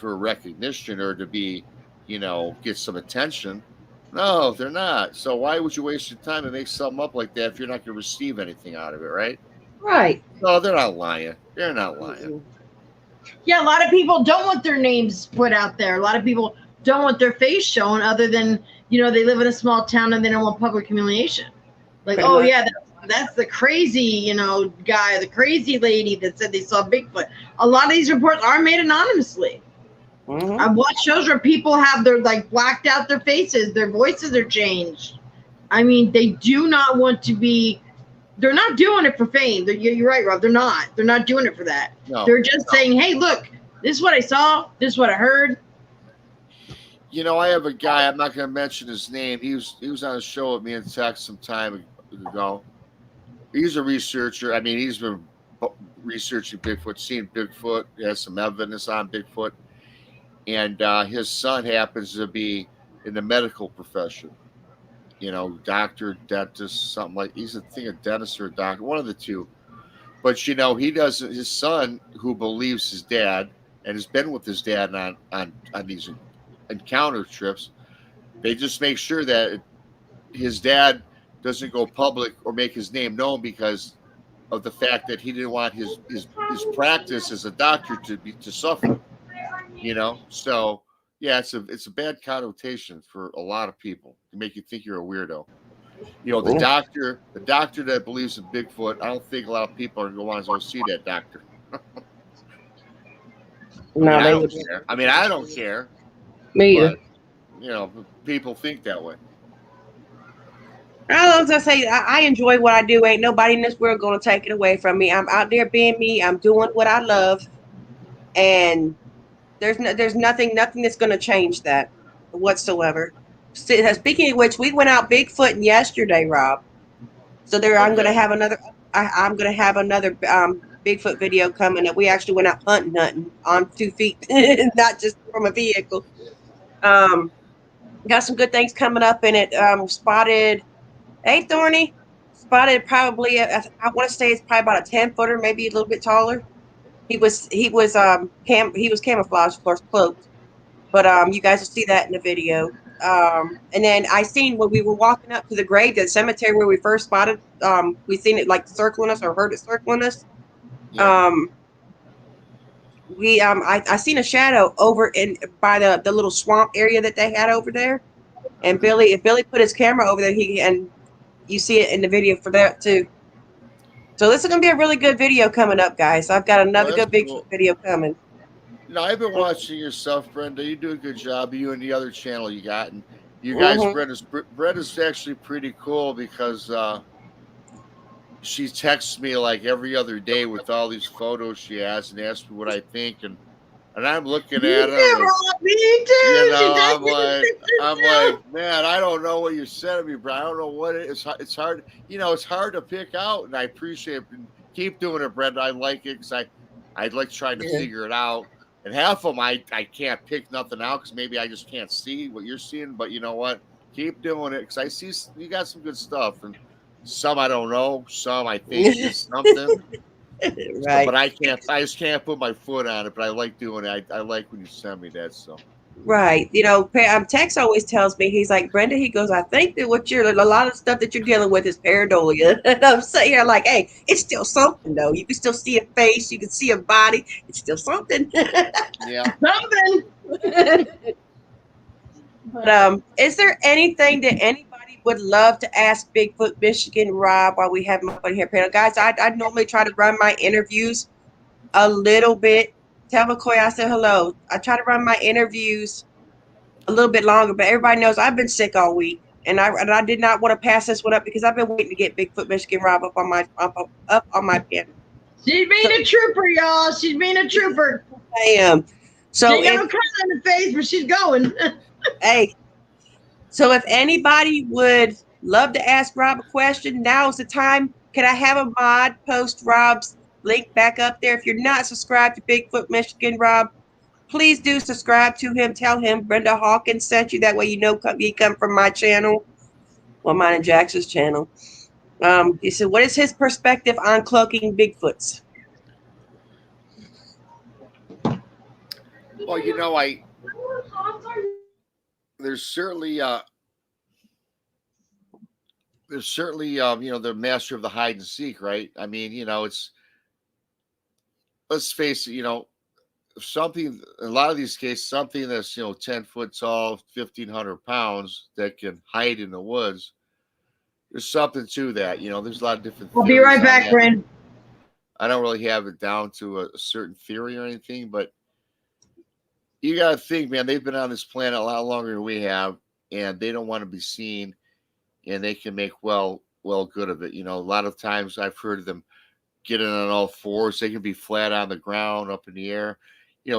recognition or to be, get some attention. No, they're not. So why would you waste your time and make something up like that if you're not going to receive anything out of it, right? Right. No, they're not lying. They're not lying. Mm-mm. Yeah, a lot of people don't want their names put out there. A lot of people don't want their face shown, other than, you know, they live in a small town and they don't want public humiliation. Like, Pretty oh much. yeah, that's the crazy, you know, guy, the crazy lady that said they saw Bigfoot. A lot of these reports are made anonymously. Mhm. I've watched shows where people have their, like, blacked out their faces, their voices are changed. I mean, they do not want to be. They're not doing it for fame. You're right, Rob. They're not. They're not doing it for that. No, They're just saying, "Hey, look, this is what I saw. This is what I heard." you know, I have a guy. I'm not going to mention his name. He was on a show with me in Texas some time ago. He's a researcher. I mean, he's been researching Bigfoot, seeing Bigfoot. He has some evidence on Bigfoot, and his son happens to be in the medical profession. You know, doctor, dentist, something like. He's a thing, a dentist or a doctor, one of the two. But you know, he doesn't. His son, who believes his dad and has been with his dad on these encounter trips, they just make sure that his dad doesn't go public or make his name known because of the fact that he didn't want his practice as a doctor to suffer. You know, so yeah, it's a bad connotation for a lot of people to make you think you're a weirdo. You know, the doctor that believes in Bigfoot, I don't think a lot of people are going to want to go see that doctor. No, I they don't would. care. I mean, I don't care, Me either. but you know, people think that way. I was gonna say I enjoy what I do. Ain't nobody in this world gonna take it away from me. I'm out there being me. I'm doing what I love, and there's nothing that's gonna change that whatsoever. Speaking of which, we went out Bigfooting yesterday, Rob. So there, I'm gonna Okay. have another. I'm gonna have another Bigfoot video coming up. We actually went out hunting on 2 feet, not just from a vehicle. Um, got some good things coming up in it. Spotted. Hey, Thorny. Spotted probably. I want to say it's probably about a 10 footer, maybe a little bit taller. He was camouflaged, of course, cloaked. But you guys will see that in the video. And then I seen when we were walking up to the grave, the cemetery where we first spotted. We seen it like circling us or heard it circling us. Yeah. Um, I seen a shadow over in by the little swamp area that they had over there. And if Billy put his camera over there, and you see it in the video for that too. So this is gonna be a really good video coming up, guys. I've got Well, another that's good Bigfoot cool. video coming. No, I've been watching your stuff, Brenda. You do a good job. You and the other channel you got, and you guys, Mm-hmm. Brenda's actually pretty cool because she texts me like every other day with all these photos she has and asks me what I think, and I'm looking Me at too, them, and Rob. Me you too. She know, does me the pictures I'm too. like, man, I don't know what you're sending me, bro. I don't know what it is. It's hard, you know, it's hard to pick out, and I appreciate it. And keep doing it, Brenda. I like it because I like trying to Yeah. figure it out. And half of them I can't pick nothing out because maybe I just can't see what you're seeing. But you know what? Keep doing it because I see you got some good stuff, and some I don't know, some I think is something. So, Right. but I can't. I just can't put my foot on it. But I like doing it. I like when you send me that. So Right. Tex always tells me, he's like, Brenda, he goes, I think that a lot of stuff that you're dealing with is pareidolia. And I'm sitting here like, hey, it's still something though. You can still see a face, you can see a body. It's still something. yeah. Something. But is there anything that anybody would love to ask Bigfoot Michigan Rob while we have him up on here panel? Guys, I normally try to run my interviews a little bit. Tell McCoy I said hello. I try to run my interviews a little bit longer, but everybody knows I've been sick all week, and I did not want to pass this one up because I've been waiting to get Bigfoot Michigan Rob up on my panel. She's being a trooper, y'all. She's being a trooper. I am. She ain't got no color in the face, but she's going. Hey, so if anybody would love to ask Rob a question, now's the time. Can I have a mod post Rob's link back up there? If you're not subscribed to Bigfoot Michigan Rob, please do subscribe to him. Tell him Brenda Hawkins sent you. That way you know he come from my channel, well, mine and Jax's channel. He said, what is his perspective on cloaking Bigfoots? Well, you know, there's certainly there's certainly the master of the hide and seek, right? I mean, it's, let's face it, something, a lot of these cases, something that's 10 foot tall, 1,500 pounds, that can hide in the woods. There's something to that. There's a lot of different I'll be right back, Bryn. I don't really have it down to a certain theory or anything, but you got to think, man, they've been on this planet a lot longer than we have, and they don't want to be seen, and they can make well good of it. A lot of times I've heard of them getting on all fours. They can be flat on the ground, up in the air.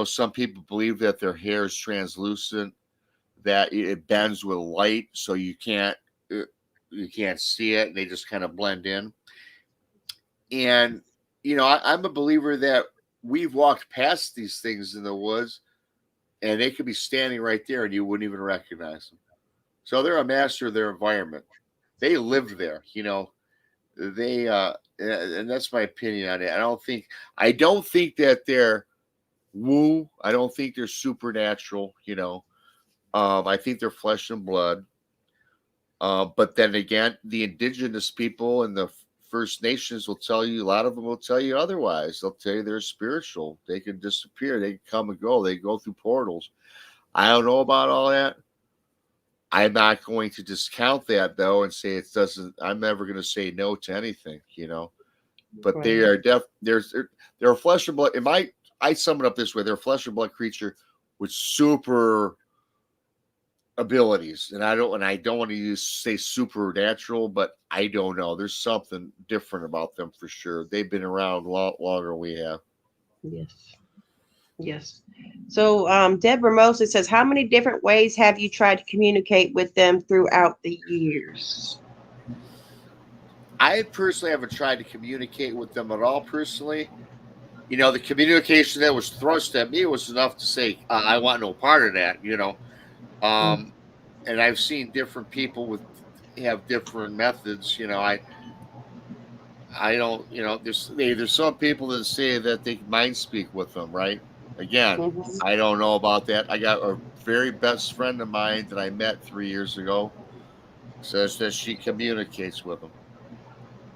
Some people believe that their hair is translucent, that it bends with light, so you can't see it, and they just kind of blend in. And I'm a believer that we've walked past these things in the woods, and they could be standing right there, and you wouldn't even recognize them. So they're a master of their environment. They live there, They and that's my opinion on it. I don't think that they're woo. I don't think they're supernatural. I think they're flesh and blood. But then again, the indigenous people and the First Nations will tell you, a lot of them will tell you otherwise. They'll tell you they're spiritual. They can disappear. They can come and go. They go through portals. I don't know about all that. I'm not going to discount that, though, and say it doesn't. I'm never going to say no to anything, But right. They are they're a flesh and blood. I sum it up this way: they're a flesh and blood creature with super abilities, and I don't want to say supernatural, but I don't know. There's something different about them for sure. They've been around a lot longer than we have. Yes. So Deborah Mosley says, how many different ways have you tried to communicate with them throughout the years? I personally haven't tried to communicate with them at all personally. The communication that was thrust at me was enough to say, I want no part of that, And I've seen different people have different methods. I don't, there's some people that say that they mind speak with them, right? Again, I don't know about that. I got a very best friend of mine that I met 3 years ago, says that she communicates with them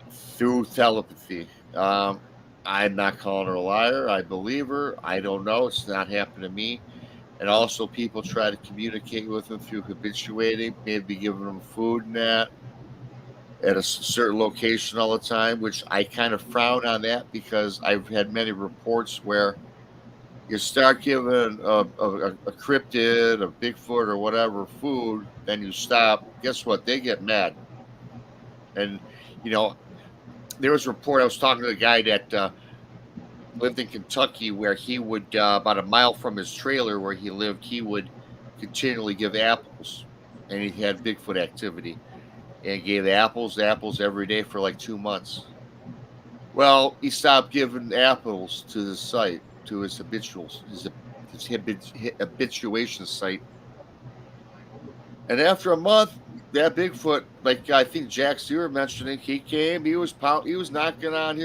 through telepathy. I'm not calling her a liar. I believe her. I don't know. It's not happened to me. And also people try to communicate with them through habituating, maybe giving them food and that at a certain location all the time, which I kind of frown on that, because I've had many reports where you start giving a cryptid, a Bigfoot or whatever food, then you stop. Guess what? They get mad. And, there was a report, I was talking to a guy that lived in Kentucky, where he would, about a mile from his trailer where he lived, he would continually give apples. And he had Bigfoot activity. And gave apples every day for like 2 months. Well, he stopped giving apples to the site, to his habituation site. And after a month, that Bigfoot, like I think Jaxx, you were mentioning, he came, he was knocking on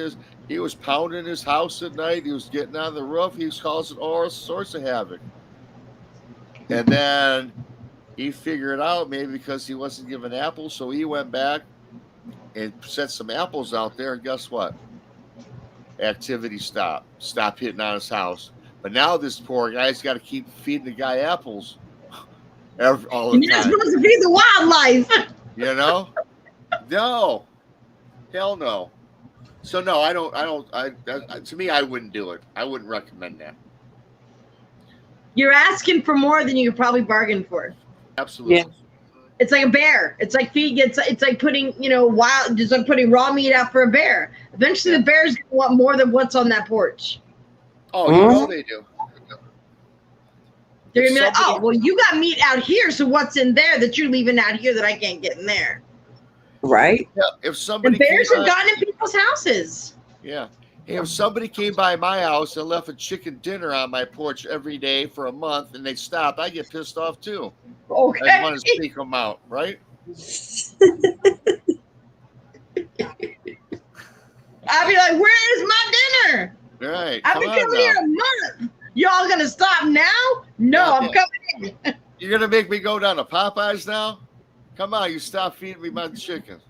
he was pounding his house at night, he was getting on the roof, he was causing all sorts of havoc. And then he figured out, maybe because he wasn't given apples, so he went back and set some apples out there, and guess what? Activity stopped hitting on his house. But now this poor guy's got to keep feeding the guy apples all the time. You're not supposed to feed the wildlife. No, hell no. So no, I don't. To me, I wouldn't do it. I wouldn't recommend that. You're asking for more than you could probably bargain for. Absolutely. Yeah. It's like a bear. It's like it's like putting, just like putting raw meat out for a bear. Eventually the bear's gonna want more than what's on that porch. Oh, they do. They're gonna be like, oh, well, you got meat out here, so what's in there that you're leaving out here that I can't get in there? Right. Yeah. If somebody the bears have gone in people's houses. Yeah. Hey, if somebody came by my house and left a chicken dinner on my porch every day for a month and they stopped, I get pissed off too. Okay. I want to speak them out, right? I'll be like, where is my dinner? Right. I've been coming here a month. Y'all gonna stop now? No, I'm coming in. You're gonna make me go down to Popeyes now? Come on, you stop feeding me my chicken.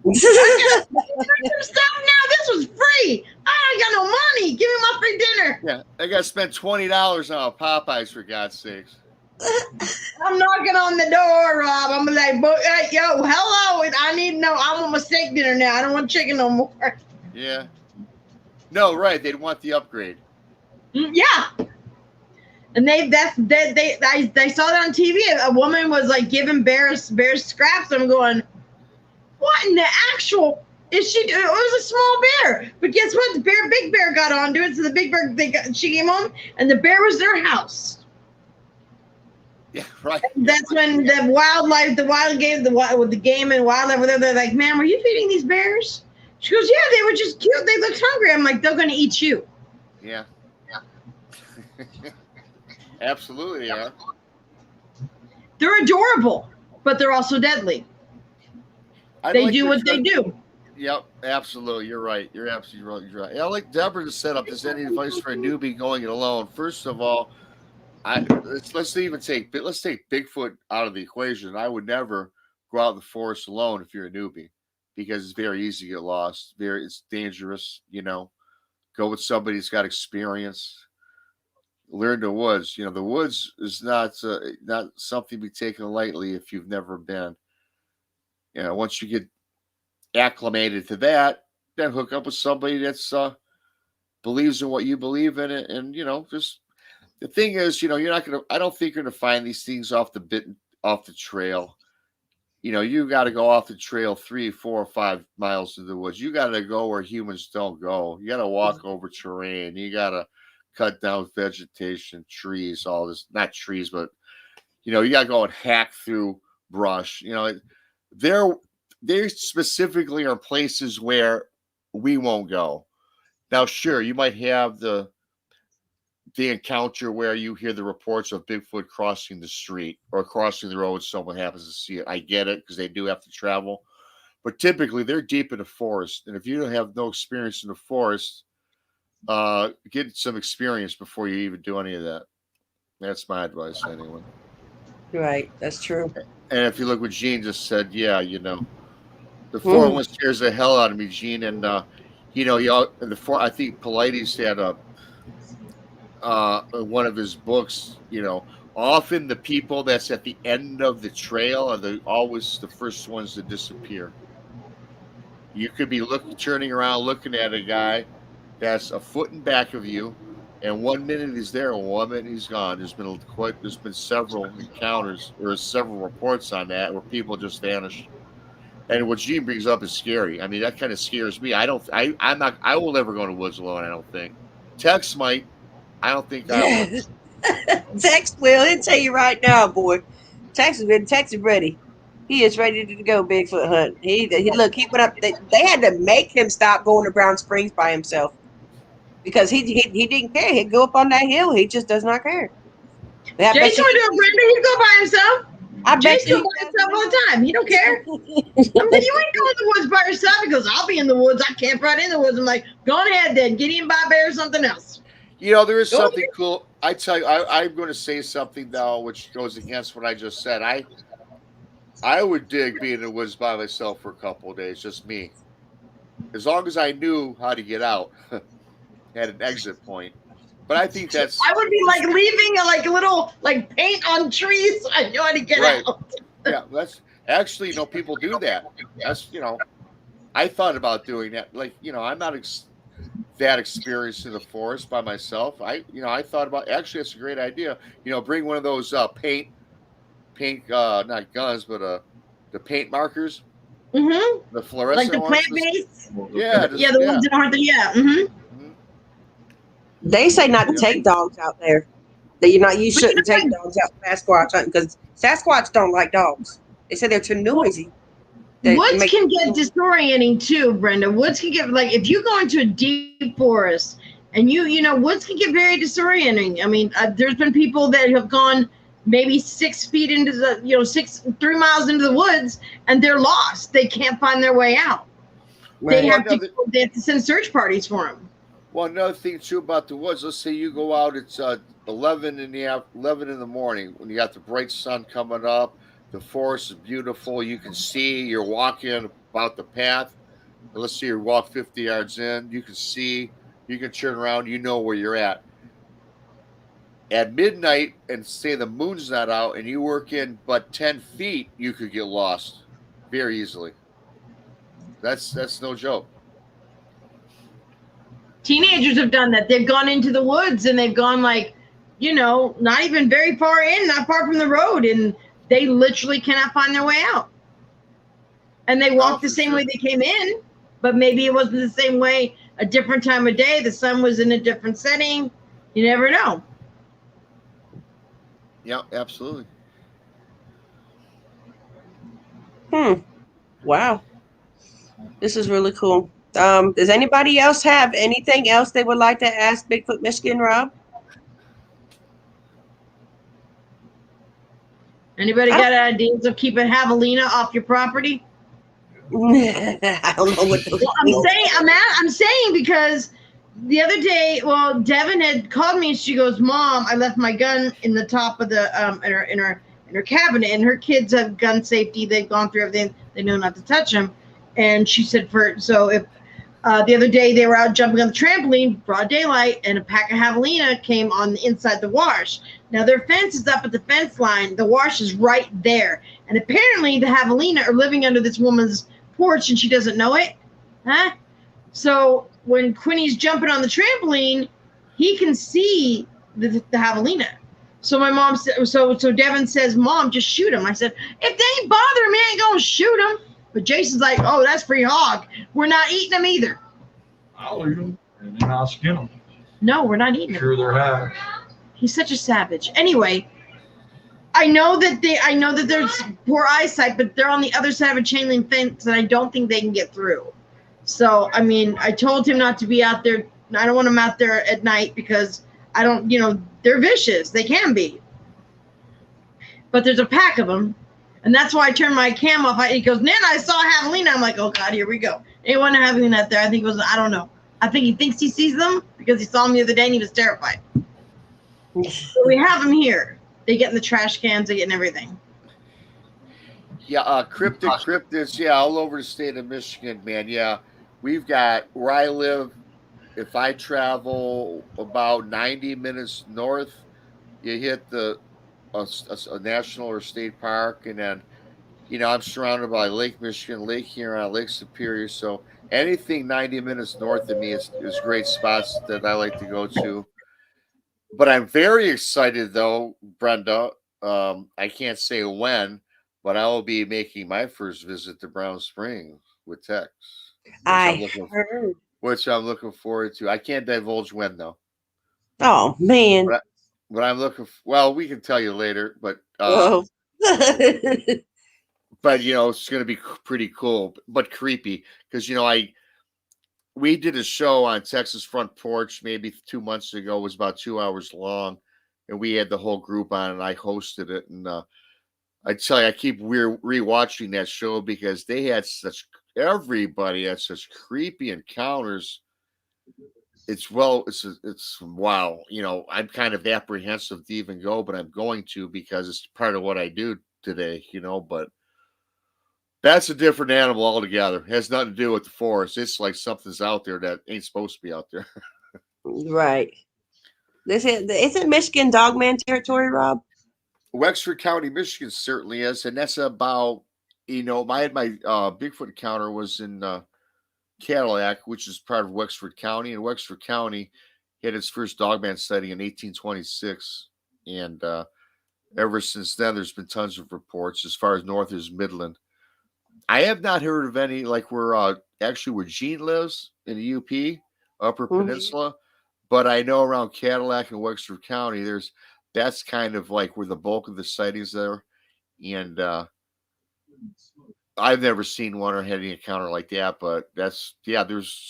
I got stuff now. This was free. I ain't got no money. Give me my free dinner. Yeah, I got to spend $20 on Popeyes for God's sakes. I'm knocking on the door, Rob. I'm like, hey, yo, hello. I want my steak dinner now. I don't want chicken no more. Yeah. No, right. They'd want the upgrade. Yeah. And they saw that on TV. A woman was like giving bears scraps. I'm going, what in the actual is she? It was a small bear, but guess what? The big bear got onto it. So the big bear, she came home, and the bear was their house. Yeah, right. That's when the game and wildlife were there. They're like, "Man, were you feeding these bears?" She goes, "Yeah, they were just cute. They looked hungry." I'm like, "They're going to eat you." Yeah. Absolutely, yeah. They're adorable, but they're also deadly. They do what they do. Yep, absolutely. You're right. You're absolutely right. Yeah, like Deborah just set up. Is any advice for a newbie going it alone? First of all, let's take Bigfoot out of the equation. I would never go out in the forest alone if you're a newbie, because it's very easy to get lost. It's dangerous. Go with somebody who's got experience. Learn the woods. The woods is not something to be taken lightly if you've never been. Once you get acclimated to that, then hook up with somebody that's believes in what you believe in it, and just the thing is, you're not gonna. I don't think you're gonna find these things off the trail. You got to go off the trail 3, 4, 5 miles into the woods. You got to go where humans don't go. You got to walk over terrain. You got to cut down vegetation, trees, all this. Not trees, but you got to go and hack through brush. There specifically are places where we won't go. Now, sure, you might have the encounter where you hear the reports of Bigfoot crossing the street or crossing the road. Someone happens to see it. I get it, because they do have to travel. But typically, they're deep in the forest. And if you don't have no experience in the forest, get some experience before you even do any of that. That's my advice, anyway. Right, that's true. And if you look what Gene just said, yeah, the 401 scares the hell out of me, Gene. And I think Paulides had one of his books. Often the people that's at the end of the trail are always the first ones to disappear. You could be turning around, looking at a guy that's a foot in back of you, and 1 minute he's there, and 1 minute he's gone. There's been several encounters or several reports on that where people just vanish. And what Gene brings up is scary. I mean, that kind of scares me. I will never go in the woods alone, I don't think. Tex might. I don't think I will. Tex will. He'll tell you right now, boy. Tex is ready. He is ready to go Bigfoot hunt. He went up. They had to make him stop going to Brown Springs by himself, because he didn't care. He'd go up on that hill. He just does not care. Jason would do it, Brenda. He'd go by himself. Jason goes by himself all the time. He don't care. I'm like, you ain't going to the woods by yourself. He goes, I'll be in the woods. I camp right in the woods. I'm like, go on ahead then. Get eaten by a bear or something else. There is something cool. I tell you, I'm going to say something now which goes against what I just said. I would dig being in the woods by myself for a couple of days, just me. As long as I knew how to get out, had an exit point. But I think that's. I would be like leaving a little paint on trees. So I know how to get out. Yeah, that's actually, people do that. That's I thought about doing that. I'm not that experienced in the forest by myself. I thought about, actually, that's a great idea. Bring one of those paint not guns, but the paint markers. Mm-hmm. The fluorescent ones. Like the plant-based. Yeah. The ones that aren't there. Yeah. Mm-hmm. They say not to take dogs out there. That you shouldn't take dogs out Sasquatch hunting, because Sasquatch don't like dogs. They say they're too noisy. Woods can get disorienting too, Brenda. Woods can get, if you go into a deep forest and woods can get very disorienting. I mean, there's been people that have gone maybe 6 feet into the, 3 miles into the woods, and they're lost. They can't find their way out. Right. They have to send search parties for them. Well, another thing too about the woods. Let's say you go out. It's 11 in the morning when you got the bright sun coming up. The forest is beautiful. You can see. You're walking about the path. And let's say you walk 50 yards in, you can see, you can turn around, you know where you're at. At midnight, and say the moon's not out, and you work in but 10 feet, you could get lost very easily. That's no joke. Teenagers have done that. They've gone into the woods and they've gone like, you know, not even very far in, not far from the road, and they literally cannot find their way out. And they walk the same way they came in, but maybe it wasn't the same way, a different time of day. The sun was in a different setting. You never know. Yeah, absolutely. Wow. This is really cool. Does anybody else have anything else they would like to ask Bigfoot Michigan, Rob? Anybody got ideas of keeping javelina off your property? I don't know what those I'm saying because the other day, well, Devin had called me and she goes, "Mom, I left my gun in the top of the in her cabinet, and her kids have gun safety. They've gone through everything. They know not to touch them." And she said, if the other day they were out jumping on the trampoline, broad daylight, and a pack of javelina came on the inside the wash. Now their fence is up at the fence line. The wash is right there, and apparently the javelina are living under this woman's porch, and she doesn't know it. Huh? So when Quinny's jumping on the trampoline, he can see the javelina. So my mom said, so Devin says, "Mom, just shoot him." I said, "If they ain't bothering me, I ain't gonna shoot him." But Jason's like, "Oh, that's free hog. We're not eating them either." I'll eat them and then I'll skin them. No, we're not eating them. Sure, they're hash. He's such a savage. Anyway, I know that there's poor eyesight, but they're on the other side of a chain link fence, and I don't think they can get through. So, I mean, I told him not to be out there. I don't want him out there at night because I don't, they're vicious. They can be. But there's a pack of them. And that's why I turned my cam off. He goes, "Nana, I saw a javelina." I'm like, "Oh, God, here we go." Ain't one javelina out there. I think it was, I don't know. I think he thinks he sees them because he saw them the other day and he was terrified. So we have them here. They get in the trash cans. They get in everything. Yeah, cryptids, yeah, all over the state of Michigan, man. Yeah, we've got, where I live, if I travel about 90 minutes north, you hit a national or state park, and then, I'm surrounded by Lake Michigan, Lake Huron, Lake Superior. So anything 90 minutes north of me is great spots that I like to go to. But I'm very excited, though, Brenda. I can't say when, but I will be making my first visit to Brown Springs with Tex. Which I'm looking forward to. I can't divulge when, though. Oh, man. But I'm looking well, we can tell you later, but but it's going to be pretty cool, but creepy because we did a show on Texas Front Porch maybe 2 months ago. It was about 2 hours long, and we had the whole group on, and I hosted it. And I tell you, I keep rewatching that show because everybody had such creepy encounters. It's wow. I'm kind of apprehensive to even go, but I'm going to because it's part of what I do today, but that's a different animal altogether. It has nothing to do with the forest. It's like something's out there that ain't supposed to be out there. Right. Isn't Michigan Dogman territory, Rob? Wexford County, Michigan certainly is. And that's about, my Bigfoot encounter was in Cadillac, which is part of Wexford County, and Wexford County had its first dogman sighting in 1826, and ever since then there's been tons of reports. As far as north as Midland, I have not heard of any, like where Gene lives in the UP Upper Peninsula, but I know around Cadillac and Wexford County that's kind of like where the bulk of the sightings are, and I've never seen one or had any encounter like that, but there's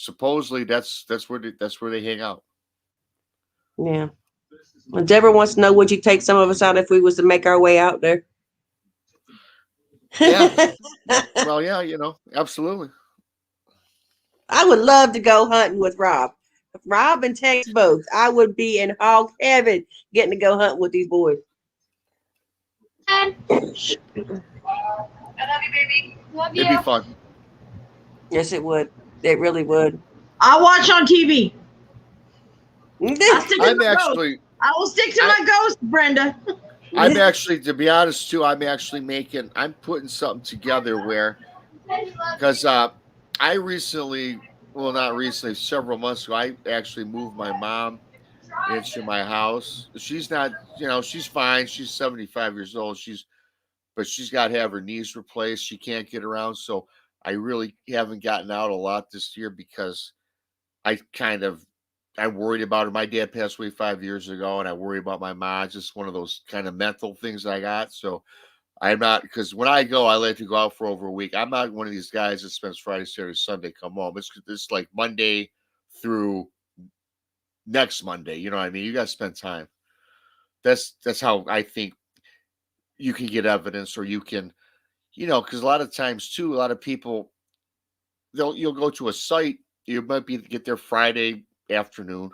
supposedly that's where they hang out. Yeah. Well, Deborah wants to know, would you take some of us out if we was to make our way out there? Yeah. Well, yeah, absolutely. I would love to go hunting with Rob. If Rob and Tex both, I would be in hog heaven getting to go hunt with these boys. I love you, baby. Love you. It'd be fun. Yes, it would. It really would. I watch on TV. I stick to I'm my ghost. actually, I will stick to my ghost, Brenda. I'm actually, to be honest too, I'm putting something together where, because I recently, well, not recently, several months ago, I actually moved my mom into my house. She's not, she's fine. She's 75 years old. But she's got to have her knees replaced. She can't get around. So I really haven't gotten out a lot this year because I kind of, I worried about her. My dad passed away 5 years ago, and I worry about my mom. It's just one of those kind of mental things I got. So I'm not, because when I go, I like to go out for over a week. I'm not one of these guys that spends Friday, Saturday, Sunday, come home. It's like Monday through next Monday. You know what I mean? You got to spend time. That's how I think you can get evidence, or you can, because a lot of times too, a lot of people, you'll go to a site, you might get there Friday afternoon,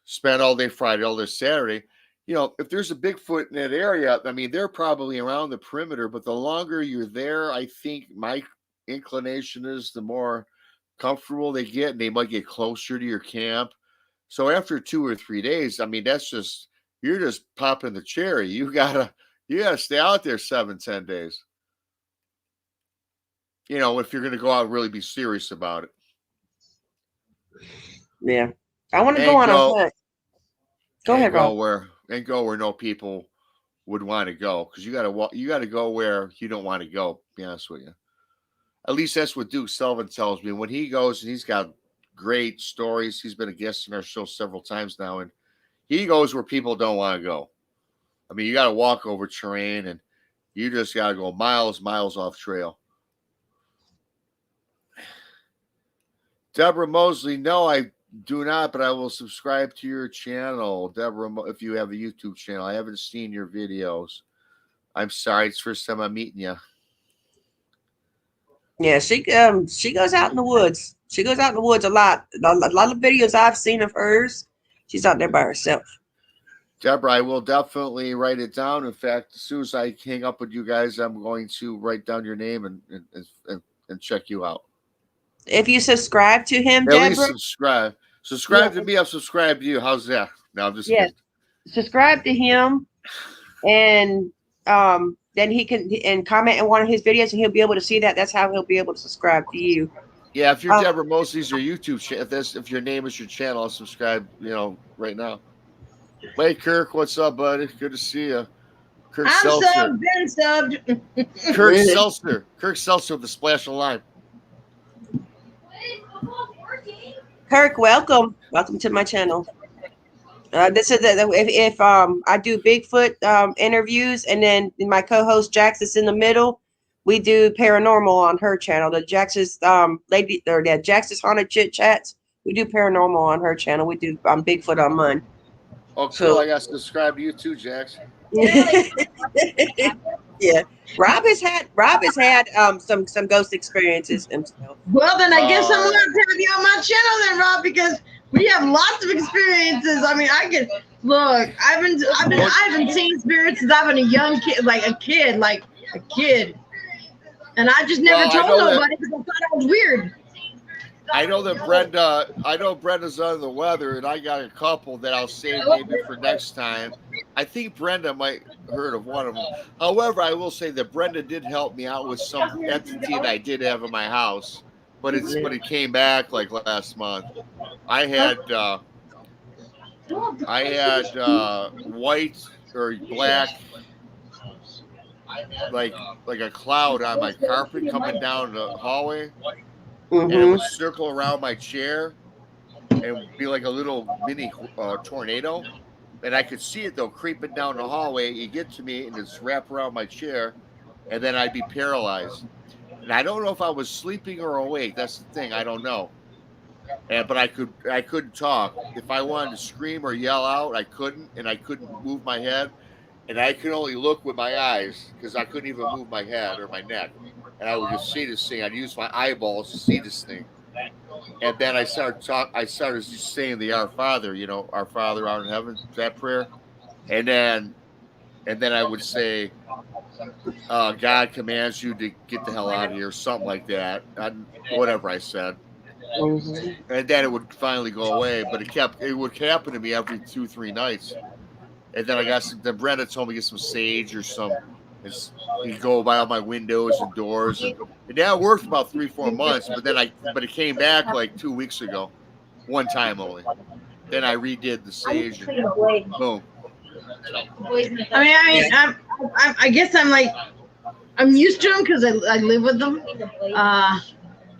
spend all day Friday, all day Saturday. If there's a Bigfoot in that area, I mean, they're probably around the perimeter, but the longer you're there, I think my inclination is the more comfortable they get, and they might get closer to your camp. So after 2 or 3 days, I mean, you're just popping the cherry. You gotta stay out there 7, 10 days. If you're gonna go out and really be serious about it. Yeah. I want to go on a hunt. Go ahead, Rob. Go where no people would want to go, because you gotta go where you don't want to go, to be honest with you. At least that's what Duke Sullivan tells me. When he goes, and he's got great stories. He's been a guest in our show several times now, and he goes where people don't want to go. I mean, you got to walk over terrain, and you just got to go miles off trail. Deborah Mosley, no, I do not, but I will subscribe to your channel. Deborah, if you have a YouTube channel, I haven't seen your videos. I'm sorry, it's the first time I'm meeting you. Yeah, she goes out in the woods. She goes out in the woods a lot. A lot of videos I've seen of hers, she's out there by herself. Deborah, I will definitely write it down. In fact, as soon as I hang up with you guys, I'm going to write down your name and check you out. If you subscribe to him, at Deborah, least subscribe. Subscribe to me. I'll subscribe to you. How's that? No, I'm just kidding. Subscribe to him, and then he can comment in one of his videos, and he'll be able to see that. That's how he'll be able to subscribe to you. Yeah, if you're Deborah Mosley's your YouTube channel, if your name is your channel, I'll subscribe. Right now. Hey, Kirk, what's up, buddy? Good to see you. I'm subbed, been subbed. Kirk Seltzer. Kirk Seltzer with the splash of lime. Kirk, welcome to my channel. This is if I do Bigfoot interviews, and then my co-host Jax is in the middle. We do paranormal on her channel. The Jax's Jax's haunted chit chats. We do paranormal on her channel. We do Bigfoot on mine. Oh, cool! So, I got to subscribe to you too, Jax. Yeah, Rob has had some ghost experiences himself. Well, then I guess I'm going to have you on my channel then, Rob, because we have lots of experiences. I mean, I haven't seen spirits since I've been a young kid, like a kid, and I just never told nobody because I thought it was weird. I know that Brenda's under the weather, and I got a couple that I'll save maybe for next time. I think Brenda might heard of one of them. However, I will say that Brenda did help me out with some entity that I did have in my house, but it came back like last month. I had white or black, like a cloud on my carpet coming down the hallway. And it would circle around my chair and be like a little mini tornado. And I could see it, though, creeping down the hallway. You get to me, and it's wrapped around my chair, and then I'd be paralyzed. And I don't know if I was sleeping or awake. That's the thing. I don't know. But I couldn't talk. If I wanted to scream or yell out, I couldn't, and I couldn't move my head. And I could only look with my eyes because I couldn't even move my head or my neck. And I would just see this thing. I'd use my eyeballs to see this thing. And then I started just saying the Our Father, Our Father out in heaven, that prayer. And then and then I would say, God commands you to get the hell out of here, something like that. Whatever I said. Mm-hmm. And then it would finally go away, but it would happen to me every 2-3 nights. And then I got then Brenda told me to get some sage or some, you go by all my windows and doors, and that worked about 3-4 months, but it came back like 2 weeks ago, one time only. Then I redid the sage and boom. I guess I'm used to them because I live with them.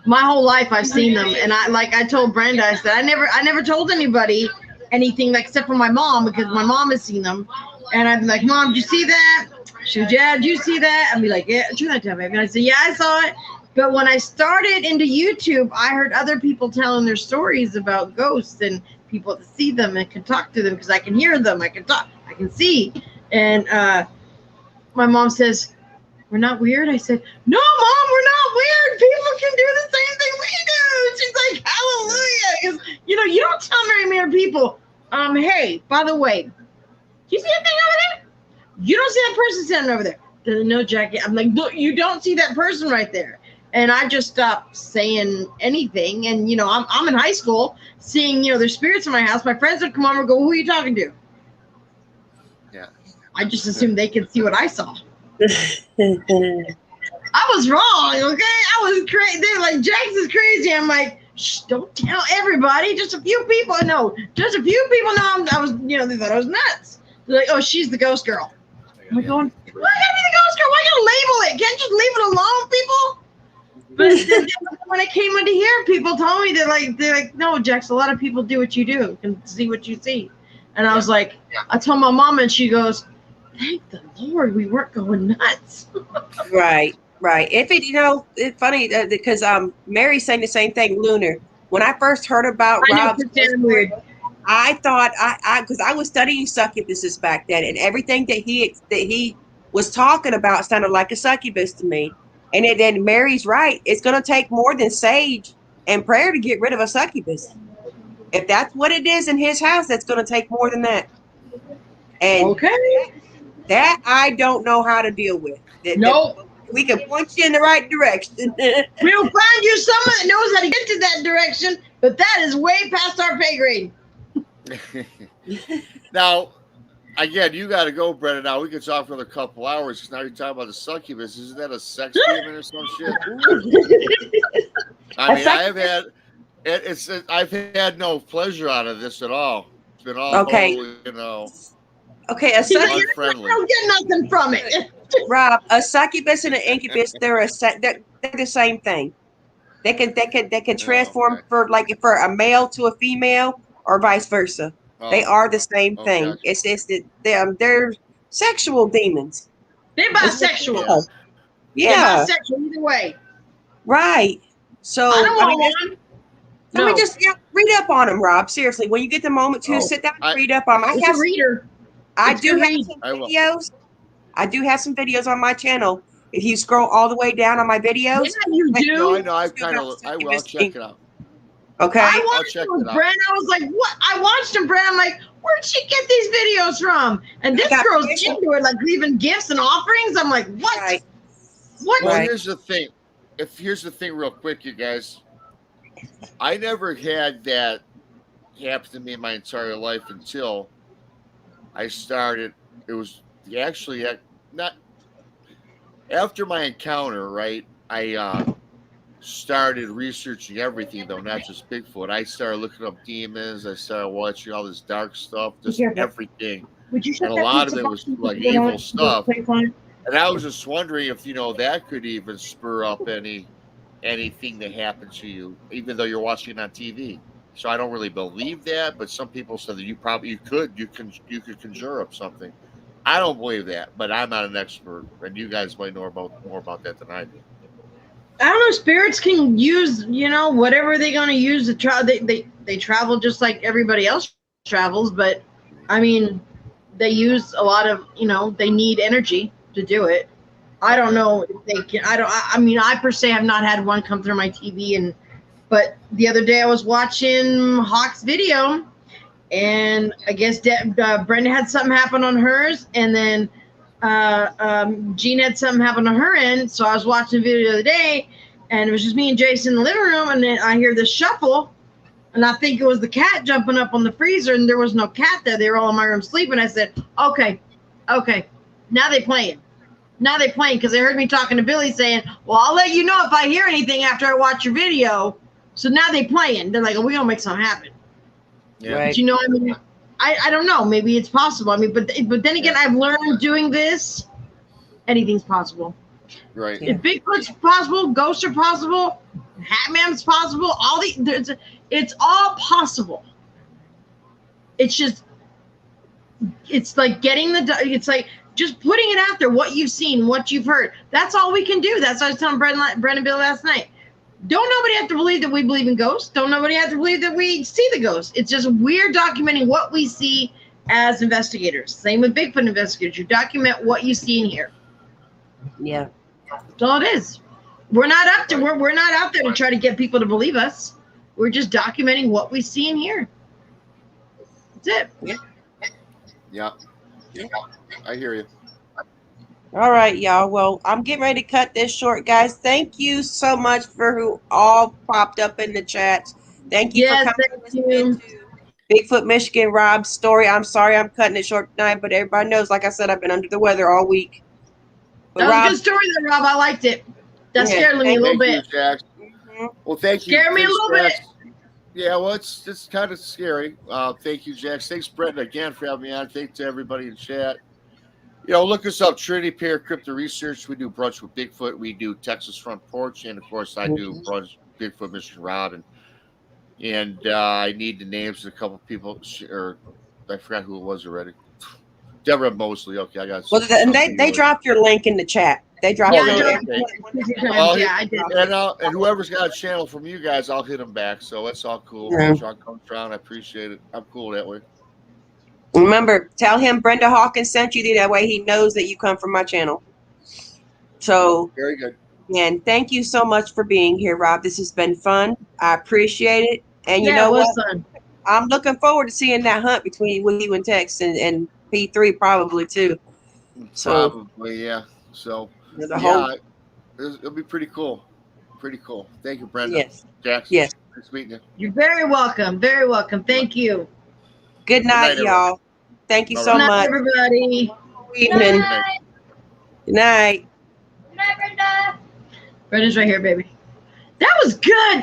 My whole life I've seen them, and I told Brenda, I said I never told anybody anything except for my mom, because my mom has seen them, and I'm like, Mom, did you see that? She goes, yeah, did you see that? I'd be like, yeah, try that, baby. And I said, yeah, I saw it. But when I started into YouTube, I heard other people telling their stories about ghosts and people that see them and can talk to them, because I can hear them, I can talk, I can see. And my mom says, we're not weird? I said, no, Mom, we're not weird. People can do the same thing we do. She's like, hallelujah. Because, you don't tell very many people, hey, by the way, do you see that thing over there? You don't see that person standing over there. No, Jackie. I'm like, look, you don't see that person right there. And I just stopped saying anything. And, I'm in high school seeing, there's spirits in my house. My friends would come over and go, who are you talking to? Yeah. I just assumed they could see what I saw. I was wrong, okay? I was crazy. They're like, jaxx is crazy. I'm like, shh, don't tell everybody. Just a few people know. Just a few people know I was, they thought I was nuts. They're like, oh, she's the ghost girl. I'm like, going, why gotta be the ghost girl? Why gotta label it? Can't you just leave it alone, people? But when I came into here, people told me they're like, no, jaxx, a lot of people do what you do and see what you see. And I was like, I told my mom, and she goes, thank the Lord we weren't going nuts. Right. If it, it's funny because Mary's saying the same thing. Lunar. When I first heard about Rob's, I thought because I was studying succubuses back then, and everything that he was talking about sounded like a succubus to me. And then Mary's right. It's going to take more than sage and prayer to get rid of a succubus. If that's what it is in his house, that's going to take more than that. And okay. That I don't know how to deal with. Nope. We can point you in the right direction. We'll find you someone that knows how to get to that direction, but that is way past our pay grade. Now, again, you got to go, Brennan. Now we can talk for another couple hours because now you're talking about the succubus. Isn't that a sex demon or some shit? I mean, I've had no pleasure out of this at all. It's been all okay. Okay, a succubus. I don't get nothing from it. Rob, a succubus and an incubus, they're the same thing. They can transform for a male to a female or vice versa. They are the same thing. Gotcha. It's just that they're sexual demons. They're bisexual. Yeah. They're bisexual either way. Right. So let me just read up on them, Rob. Seriously, when you get the moment to sit down and read up on them. I have a reader. I do have some videos. I do have some videos on my channel. If you scroll all the way down on my videos, yeah, you do. No, I know. I will check it out. Okay. I watched him with Brent. I was like, what? I watched him, Brent. I'm like, where'd she get these videos from? And this girl's into it, like leaving gifts and offerings. I'm like, what? Right. What? Well, here's the thing. Here's the thing, real quick, you guys. I never had that happen to me in my entire life until I started. It was actually not after my encounter, right? I started researching everything, though, not just Bigfoot. I started looking up demons. I started watching all this dark stuff, just everything. And a lot of it was like evil stuff. And I was just wondering if, that could even spur up anything that happened to you, even though you're watching it on TV. So I don't really believe that, but some people said that you could conjure up something. I don't believe that, but I'm not an expert, and you guys might know more about that than I do. I don't know. Spirits can use, whatever they're going to use to travel. They travel just like everybody else travels, but I mean, they use a lot of, they need energy to do it. I don't know if they can. I per se have not had one come through my TV, but the other day I was watching Hawk's video, and I guess Brenda had something happen on hers, and then Jean had something happen on her end, so I was watching the video the other day, and it was just me and Jason in the living room, and then I hear this shuffle, and I think it was the cat jumping up on the freezer, and there was no cat there. They were all in my room sleeping. I said, okay, now they playing. Now they playing, because they heard me talking to Billy saying, well, I'll let you know if I hear anything after I watch your video. So now they playing. They're like, oh, we gonna make something happen. Yeah. Right. But you know, I mean, I don't know. Maybe it's possible. I mean, but then again, I've learned doing this, anything's possible. Right. Yeah. If Bigfoot's possible, ghosts are possible, Hatman's possible. It's all possible. It's just, it's like it's like just putting it out there, what you've seen, what you've heard. That's all we can do. That's what I was telling Brendan Bill last night. Don't nobody have to believe that we believe in ghosts. Don't nobody have to believe that we see the ghosts. It's just we're documenting what we see as investigators. Same with Bigfoot investigators. You document what you see and hear. Yeah. That's all it is. We're not up to we're not out there to try to get people to believe us. We're just documenting what we see and hear. That's it. Yeah. I hear you. All right, y'all. Well, I'm getting ready to cut this short, guys. Thank you so much for who all popped up in the chat. Thank you for coming to Bigfoot Michigan Rob's story. I'm sorry I'm cutting it short tonight, but everybody knows, like I said, I've been under the weather all week. But That was a good story there, Rob. I liked it. That scared me a little bit. You, Jax. Well, thank you. Scared me a little bit. Yeah, well, it's kind of scary. Thank you, Jax. Thanks, Brett, again for having me on. Thanks to everybody in chat. You know, look us up, Trinity PARA-CRYPTID Research. We do Brunch with Bigfoot. We do Texas Front Porch. And, of course, I do Brunch Bigfoot Michigan Rob. And I need the names of a couple people, or I forgot who it was already. Deborah Mosley. Okay, I got. Well, and they dropped your link in the chat. They dropped your link. Yeah, I did. And whoever's got a channel from you guys, I'll hit them back. So that's all cool. Yeah. Sean comes around. I appreciate it. I'm cool that way. Remember, tell him Brenda Hawkins sent you. That way he knows that you come from my channel. So, very good. And thank you so much for being here, Rob. This has been fun. I appreciate it. And you know it was what? fun. I'm looking forward to seeing that hunt between you and Tex and P3 probably too. So, probably, yeah. So, yeah, it'll be pretty cool. Pretty cool. Thank you, Brenda. Yes. Jackson. Yes. Nice meeting you. You're very welcome. Very welcome. Thank you. Good night, y'all. Thank you so Good night, much. everybody. Good evening. Good night. Good night, Brenda. Brenda's right here, baby. That was good.